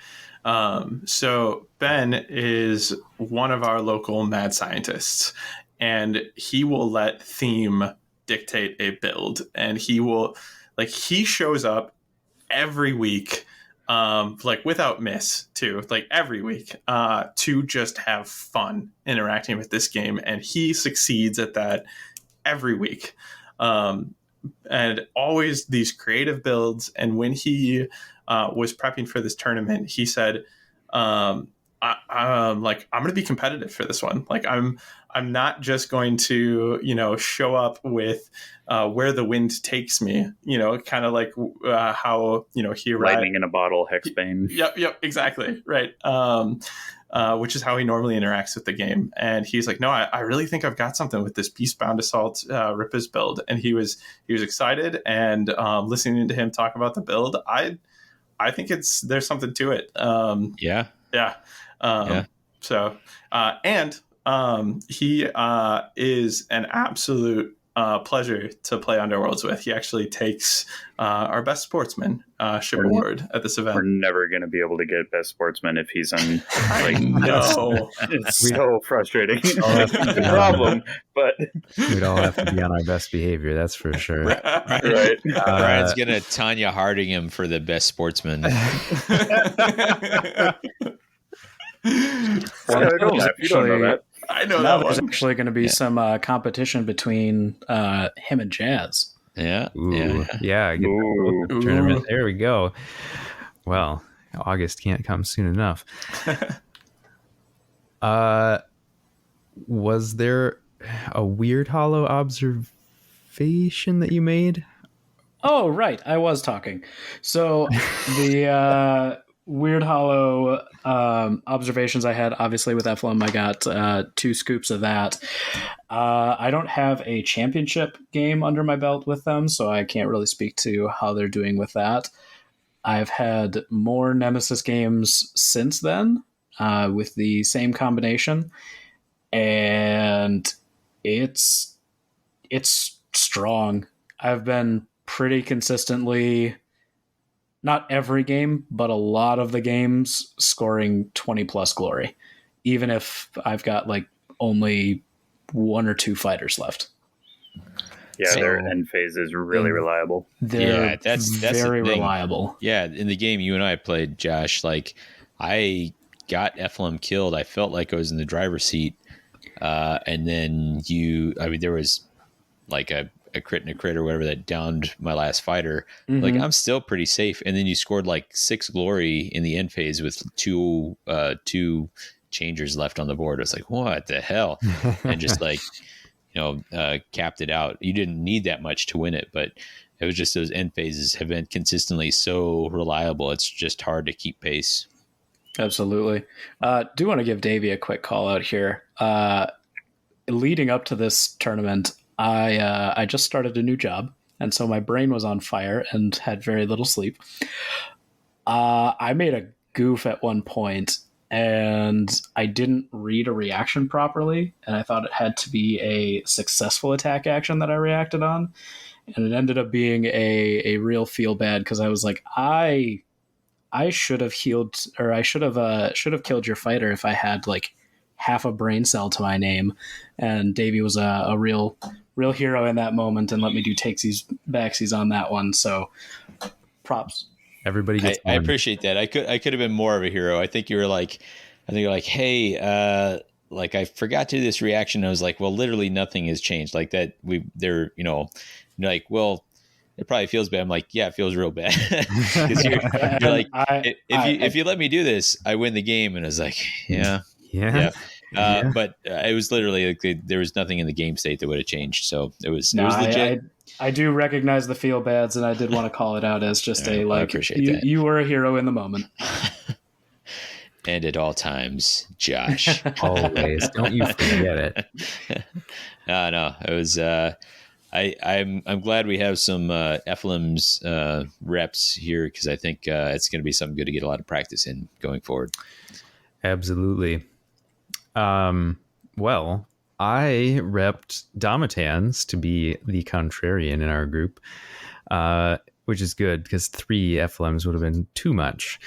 So Ben is one of our local mad scientists, and he will let theme dictate a build, and he shows up every week, like without miss too, like every week, to just have fun interacting with this game. And he succeeds at that every week. And always these creative builds. And when he was prepping for this tournament, he said, I'm going to be competitive for this one. Like I'm not just going to, show up with where the wind takes me, kind of like how, he lightning in a bottle, Hexbane. Yep, exactly. Right. Which is how he normally interacts with the game. And he's like, no, I really think I've got something with this Beastbound Assault Rippers build. And he was excited, and listening to him talk about the build, I think there's something to it. Yeah. So, he is an absolute pleasure to play Underworlds with. He actually takes our best sportsman ship award at this event. We're never going to be able to get best sportsman if he's on. No, it's so frustrating. It's a problem, but we'd all have to be on our best behavior. That's for sure. Right. Brian's gonna Tanya Harding him for the best sportsman. Don't laugh. You don't know that. I know now that there's one. actually going to be some competition between him and Jazz. Yeah. Ooh, yeah. Get Ooh. the tournament. There we go. Well, August can't come soon enough. Was there a Wyrdhollow observation that you made? Oh, right. I was talking. So the Wyrdhollow observations I had, obviously with Eflum, I got 2 scoops of that. I don't have a championship game under my belt with them, so I can't really speak to how they're doing with that. I've had more Nemesis games since then with the same combination, and it's strong. I've been pretty consistently, not every game, but a lot of the games, scoring 20 plus glory, even if I've got like only 1 or 2 fighters left. Yeah, their end phase is really reliable. They're that's very the thing. reliable. Yeah, in the game you and I played, Josh, like I got Eflum killed. I felt like I was in the driver's seat. And then there was like a crit and a crit or whatever that downed my last fighter. Mm-hmm. Like I'm still pretty safe. And then you scored like 6 glory in the end phase with two changers left on the board. I was like, what the hell? And just like, capped it out. You didn't need that much to win it, but it was just those end phases have been consistently so reliable. It's just hard to keep pace. Absolutely. Do want to give Davy a quick call out here. Leading up to this tournament, I just started a new job, and so my brain was on fire and had very little sleep. I made a goof at one point, and I didn't read a reaction properly, and I thought it had to be a successful attack action that I reacted on, and it ended up being a real feel bad because I was like, I should have healed, or I should have killed your fighter if I had like half a brain cell to my name. And Davy was a real hero in that moment and let me do takesies, backsies on that one. So props. Everybody gets I appreciate that. I could have been more of a hero. I think you were like, hey, like I forgot to do this reaction. I was like, well, literally nothing has changed. Like that they're, like, well, it probably feels bad. I'm like, yeah, it feels real bad. 'Cause you're like, if you let me do this, I win the game. And I was like, yeah. But it was literally like there was nothing in the game state that would have changed. So it was legit. I do recognize the feel bads, and I did want to call it out as just I appreciate that. You were a hero in the moment. And at all times, Josh. Always. Don't you forget it. No, it was I'm glad we have some Ephelim's reps here, because I think it's going to be something good to get a lot of practice in going forward. Absolutely. Well, I repped Damatans to be the contrarian in our group, which is good because 3 Ephelims would have been too much.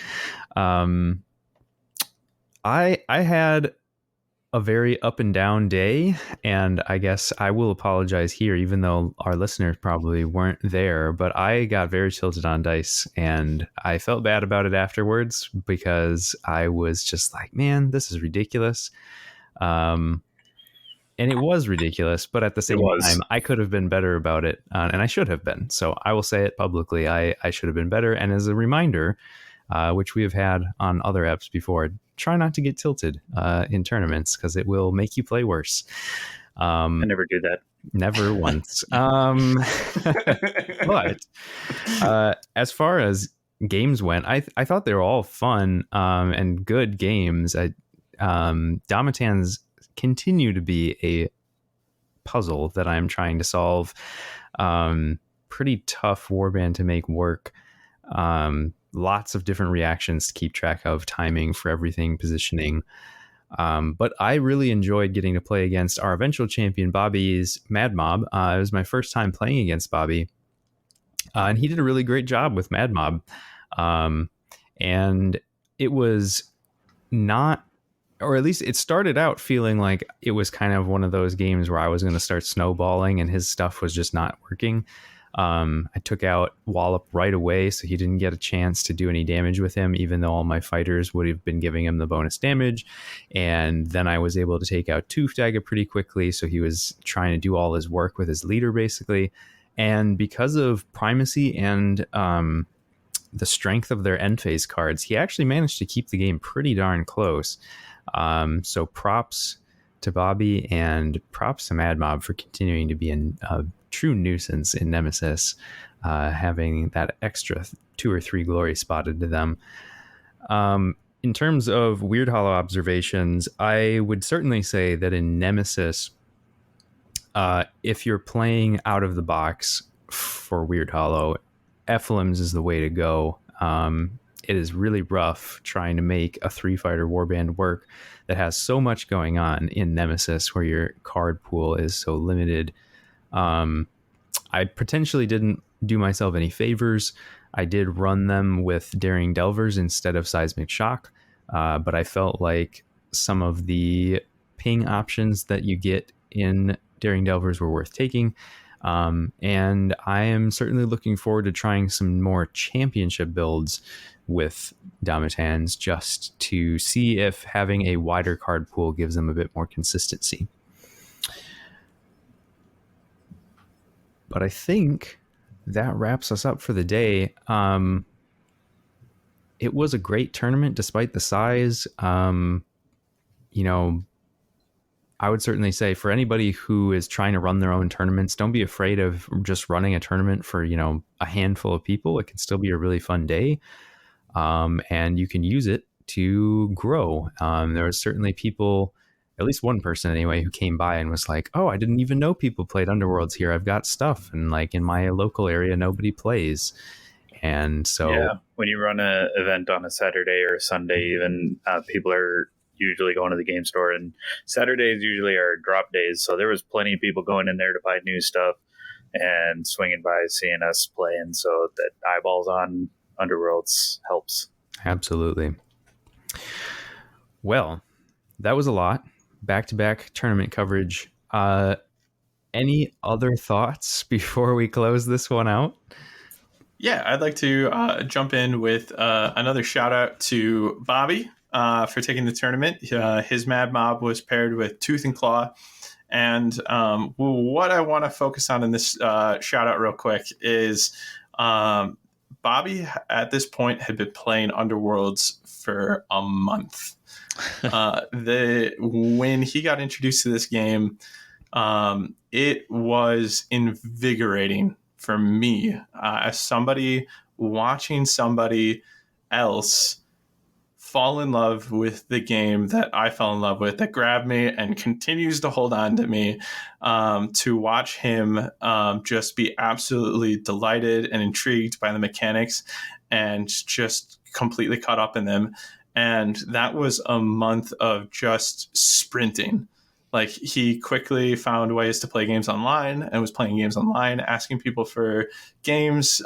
I had a very up and down day, and I guess I will apologize here, even though our listeners probably weren't there, but I got very tilted on dice, and I felt bad about it afterwards because I was just like, man, this is ridiculous. And it was ridiculous, but at the same time, I could have been better about it, and I should have been. So I will say it publicly. I should have been better. And as a reminder, which we have had on other apps before, try not to get tilted in tournaments, because it will make you play worse. I never do that. Never once. But as far as games went, I thought they were all fun and good games. Damatans continue to be a puzzle that I'm trying to solve. Pretty tough warband to make work. Lots of different reactions to keep track of, timing for everything, positioning. But I really enjoyed getting to play against our eventual champion, Bobby's Mad Mob. It was my first time playing against Bobby. And he did a really great job with Mad Mob. And it was not, or at least it started out feeling like it was kind of one of those games where I was going to start snowballing and his stuff was just not working. I took out Wallop right away, so he didn't get a chance to do any damage with him, even though all my fighters would have been giving him the bonus damage. And then I was able to take out Toothdaga pretty quickly, so he was trying to do all his work with his leader, basically. And because of primacy and the strength of their end phase cards, he actually managed to keep the game pretty darn close. So props to Bobby, and props to Mad Mob for continuing to be a true nuisance in Nemesis, having that extra 2 or 3 glory spotted to them. In terms of Wyrdhollow observations, I would certainly say that in Nemesis, if you're playing out of the box for Wyrdhollow, Ephelims is the way to go. It is really rough trying to make a 3-fighter warband work that has so much going on in Nemesis, where your card pool is so limited. I potentially didn't do myself any favors. I did run them with Daring Delvers instead of Seismic Shock, but I felt like some of the ping options that you get in Daring Delvers were worth taking. And I am certainly looking forward to trying some more championship builds with Damatans, just to see if having a wider card pool gives them a bit more consistency. But I think that wraps us up for the day. It was a great tournament despite the size. I would certainly say for anybody who is trying to run their own tournaments, don't be afraid of just running a tournament for, a handful of people. It can still be a really fun day. And you can use it to grow. There was certainly people, at least one person anyway, who came by and was like, oh, I didn't even know people played Underworlds here. I've got stuff. And like in my local area, nobody plays. And so yeah, when you run an event on a Saturday or a Sunday, even people are usually going to the game store, and Saturdays usually are drop days. So there was plenty of people going in there to buy new stuff and swinging by, seeing us play. And so that eyeballs on Underworlds helps. Absolutely. Well, that was a lot. Back-to-back tournament coverage. Any other thoughts before we close this one out? Yeah, I'd like to jump in with another shout out to Bobby. for taking the tournament. His Mad Mob was paired with Tooth and Claw. And what I want to focus on in this shout out real quick is Bobby at this point had been playing Underworlds for a month. When he got introduced to this game, it was invigorating for me as somebody watching somebody else fall in love with the game that I fell in love with, that grabbed me and continues to hold on to me, to watch him just be absolutely delighted and intrigued by the mechanics and just completely caught up in them. And that was a month of just sprinting. Like, he quickly found ways to play games online and was playing games online, asking people for games.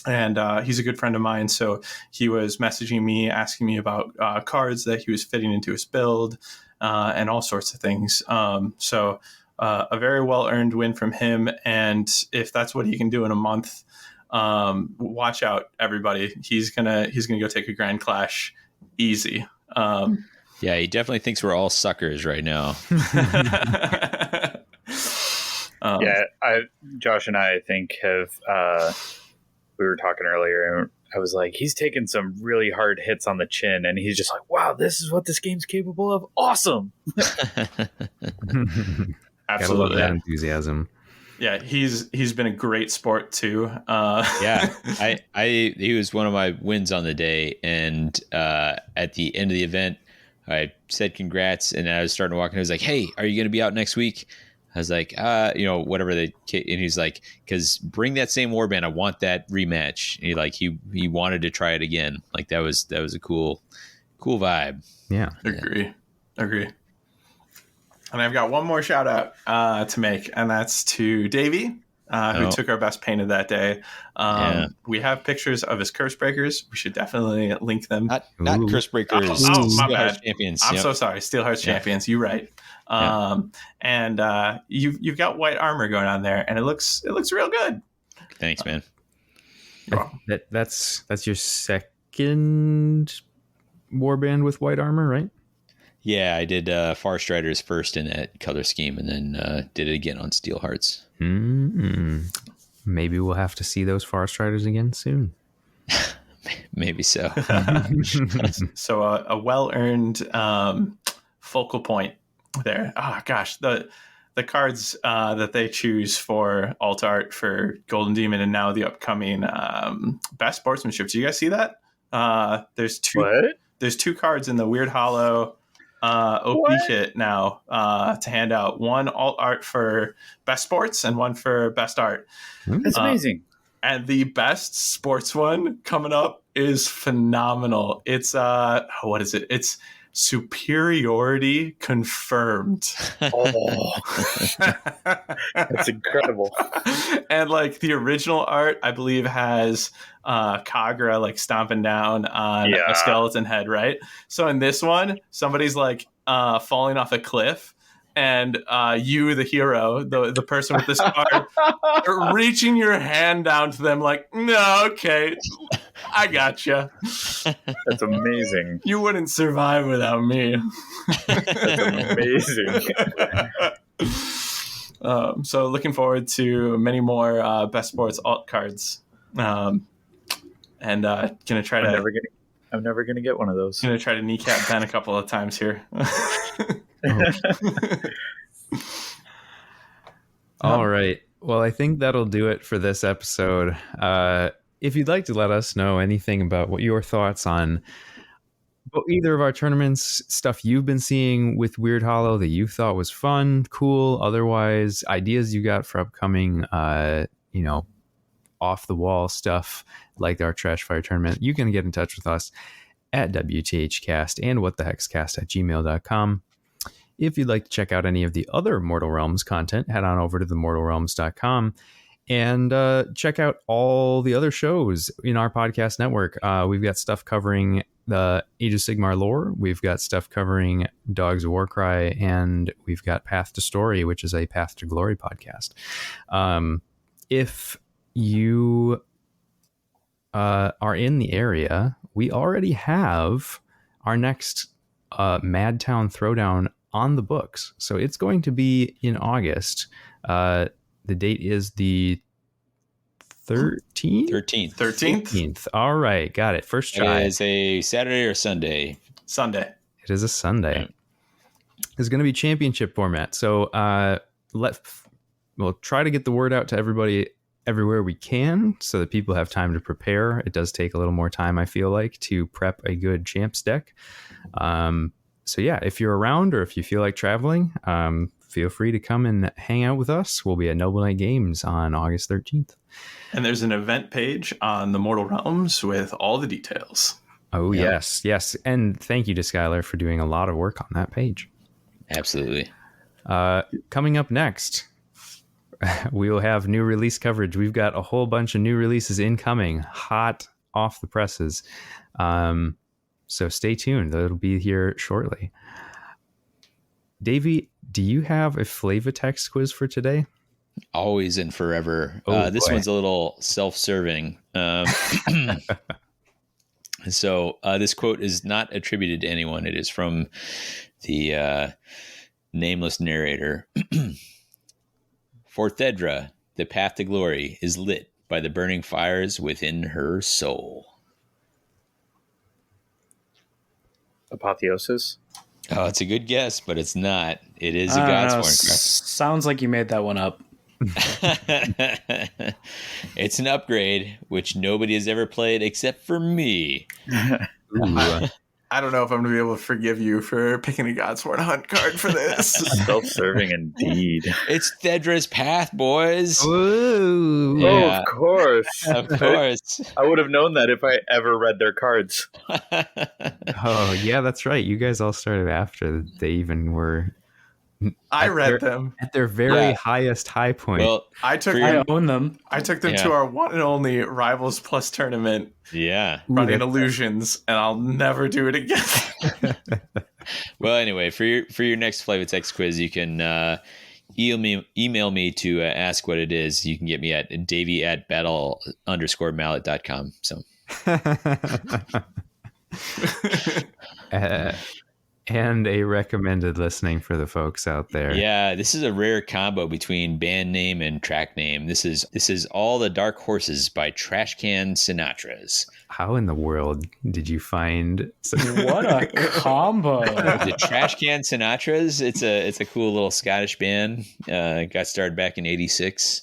And he's a good friend of mine, so he was messaging me, asking me about cards that he was fitting into his build, and all sorts of things. So a very well-earned win from him, and if that's what he can do in a month, watch out, everybody. He's gonna go take a Grand Clash easy. Yeah, he definitely thinks we're all suckers right now. Josh and I think have... we were talking earlier, and I was like, he's taking some really hard hits on the chin, and he's just like, wow, this is what this game's capable of. Awesome. Absolutely. That enthusiasm. Yeah, he's been a great sport too. Yeah, he was one of my wins on the day, and at the end of the event, I said congrats, and I was starting to walk, and I was like, hey, are you going to be out next week? I was like, whatever and he's like, because bring that same warband. I want that rematch. And he wanted to try it again. Like, that was a cool vibe. Yeah. Agree. And I've got one more shout out to make, and that's to Davy, who took our best painted that day. We have pictures of his curse breakers. We should definitely link them. Not curse breakers. My bad. Champions. I'm so sorry. Steelheart's champions. You're right. And you've got white armor going on there, and it looks real good. Thanks, man. That's your second warband with white armor, right? Yeah, I did Far Striders first in that color scheme, and then did it again on Steel Hearts. Maybe we'll have to see those Far Striders again soon. Maybe so. So a well-earned focal point there. Oh gosh, the cards that they choose for alt art for Golden Demon and now the upcoming Best Sportsmanship. Do you guys see that? There's two cards in the Wyrdhollow OP kit now to hand out. One alt art for Best Sports and one for Best Art. That's amazing. And the Best Sports one coming up is phenomenal. It's what is it? It's Superiority Confirmed. Oh, that's incredible. And like the original art, I believe, has Kagra like stomping down on a skeleton head, right? So in this one, somebody's like falling off a cliff, and you, the hero, the person with this card, are reaching your hand down to them like, no, okay, I gotcha. That's amazing. You wouldn't survive without me. That's amazing. So looking forward to many more Best Sports alt cards. And gonna try I'm never gonna get one of those. Gonna try to kneecap Ben a couple of times here. All right. Well, I think that'll do it for this episode. If you'd like to let us know anything about what your thoughts on either of our tournaments, stuff you've been seeing with Wyrdhollow that you thought was fun, cool, otherwise, ideas you got for upcoming, off the wall stuff like our Trashfire tournament, you can get in touch with us at WTHcast and whatthehexcast@gmail.com. If you'd like to check out any of the other Mortal Realms content, head on over to themortalrealms.com and check out all the other shows in our podcast network. We've got stuff covering the Age of Sigmar lore. We've got stuff covering Dog's Warcry, and we've got Path to Story, which is a Path to Glory podcast. If you are in the area, we already have our next Madtown Throwdown on the books. So it's going to be in August. The date is the 13th? 13th. All right, got it. First try. It is a Saturday or Sunday? Sunday. It is a Sunday. Right. It's going to be championship format. So we'll try to get the word out to everybody everywhere we can so that people have time to prepare. It does take a little more time, I feel like, to prep a good champs deck. So yeah, if you're around or if you feel like traveling, feel free to come and hang out with us. We'll be at Noble Knight Games on August 13th. And there's an event page on the Mortal Realms with all the details. Oh, yeah. Yes. And thank you to Skyler for doing a lot of work on that page. Absolutely. Coming up next, we will have new release coverage. We've got a whole bunch of new releases incoming, hot off the presses. So stay tuned. It'll be here shortly. Davey, do you have a Flavatext quiz for today? Always and forever. This boy. one's a little self-serving. So this quote is not attributed to anyone. It is from the nameless narrator. For Thedra, the path to glory is lit by the burning fires within her soul. Apotheosis. Oh, it's a good guess, but it's not. It is a God's Horn. Sounds like you made that one up. It's an upgrade, which nobody has ever played except for me. I don't know if I'm going to be able to forgive you for picking a Godsworn Hunt card for this. Self-serving indeed. It's Thedra's Path, boys. Ooh. Yeah. Oh, of course. Of course. I would have known that if I ever read their cards. Oh, yeah, that's right. You guys all started after they even were I read them. at their very highest high point. Well, I took I them, own them. to our one and only Rivals Plus tournament yeah. running Illusions, and I'll never do it again. Well, anyway, for your next Flavatext quiz, you can email me to ask what it is. You can get me at davy@battle_mallet.com. So. And a recommended listening for the folks out there. Yeah, this is a rare combo between band name and track name. This is All the Dark Horses by Trashcan Sinatras. How in the world did you find What a combo. The Trashcan Sinatras, it's a cool little Scottish band. Got started back in '86.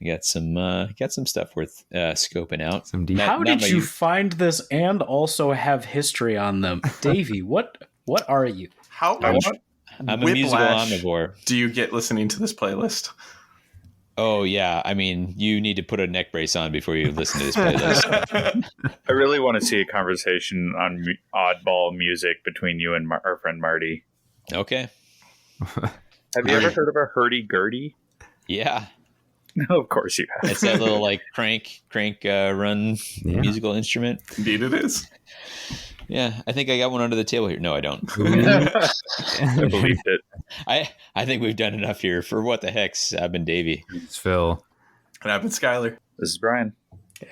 We got some stuff worth scoping out. some deep? How did you find this and also have history on them? Davey, what are you? How I'm much a musical whiplash omnivore. do you get listening to this playlist? Oh yeah, I mean, you need to put a neck brace on before you listen to this playlist. I really want to see a conversation on oddball music between you and our friend Marty. Okay. Have you ever heard of a hurdy-gurdy? Yeah. No, of course you have. It's that little like crank run musical instrument. Indeed it is. Yeah, I think I got one under the table here. No, I don't. I believed it. I think we've done enough here for what the heck's. I've been Davy. It's Phil. And I've been Skyler. This is Brian.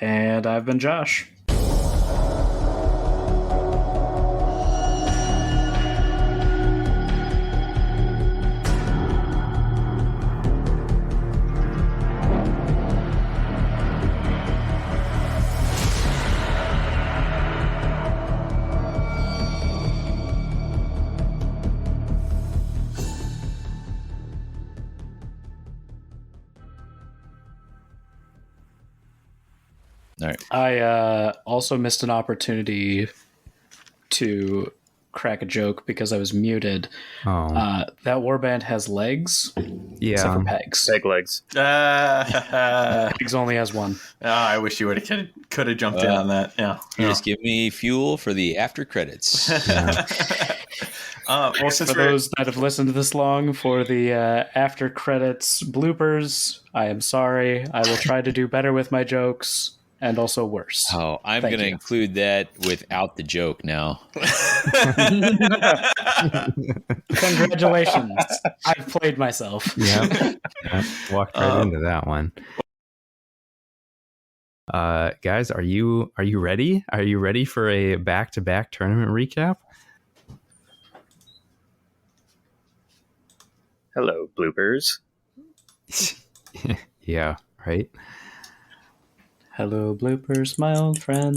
And I've been Josh. All right. I also missed an opportunity to crack a joke because I was muted. Oh, That warband has legs, except for yeah. pegs. Peg legs. Pegs only has one. I wish you could have jumped in on that. Yeah. You just give me fuel for the after credits. Well, since For those that have listened to this long, for the after credits bloopers, I am sorry. I will try to do better with my jokes, and also worse. Oh, I'm Thank going to you. include that without the joke now. Congratulations. I've played myself. Yeah. Walked right into that one. Guys, are you ready? Are you ready for a back-to-back tournament recap? Hello, bloopers. Yeah, right. Hello, bloopers, my old friend.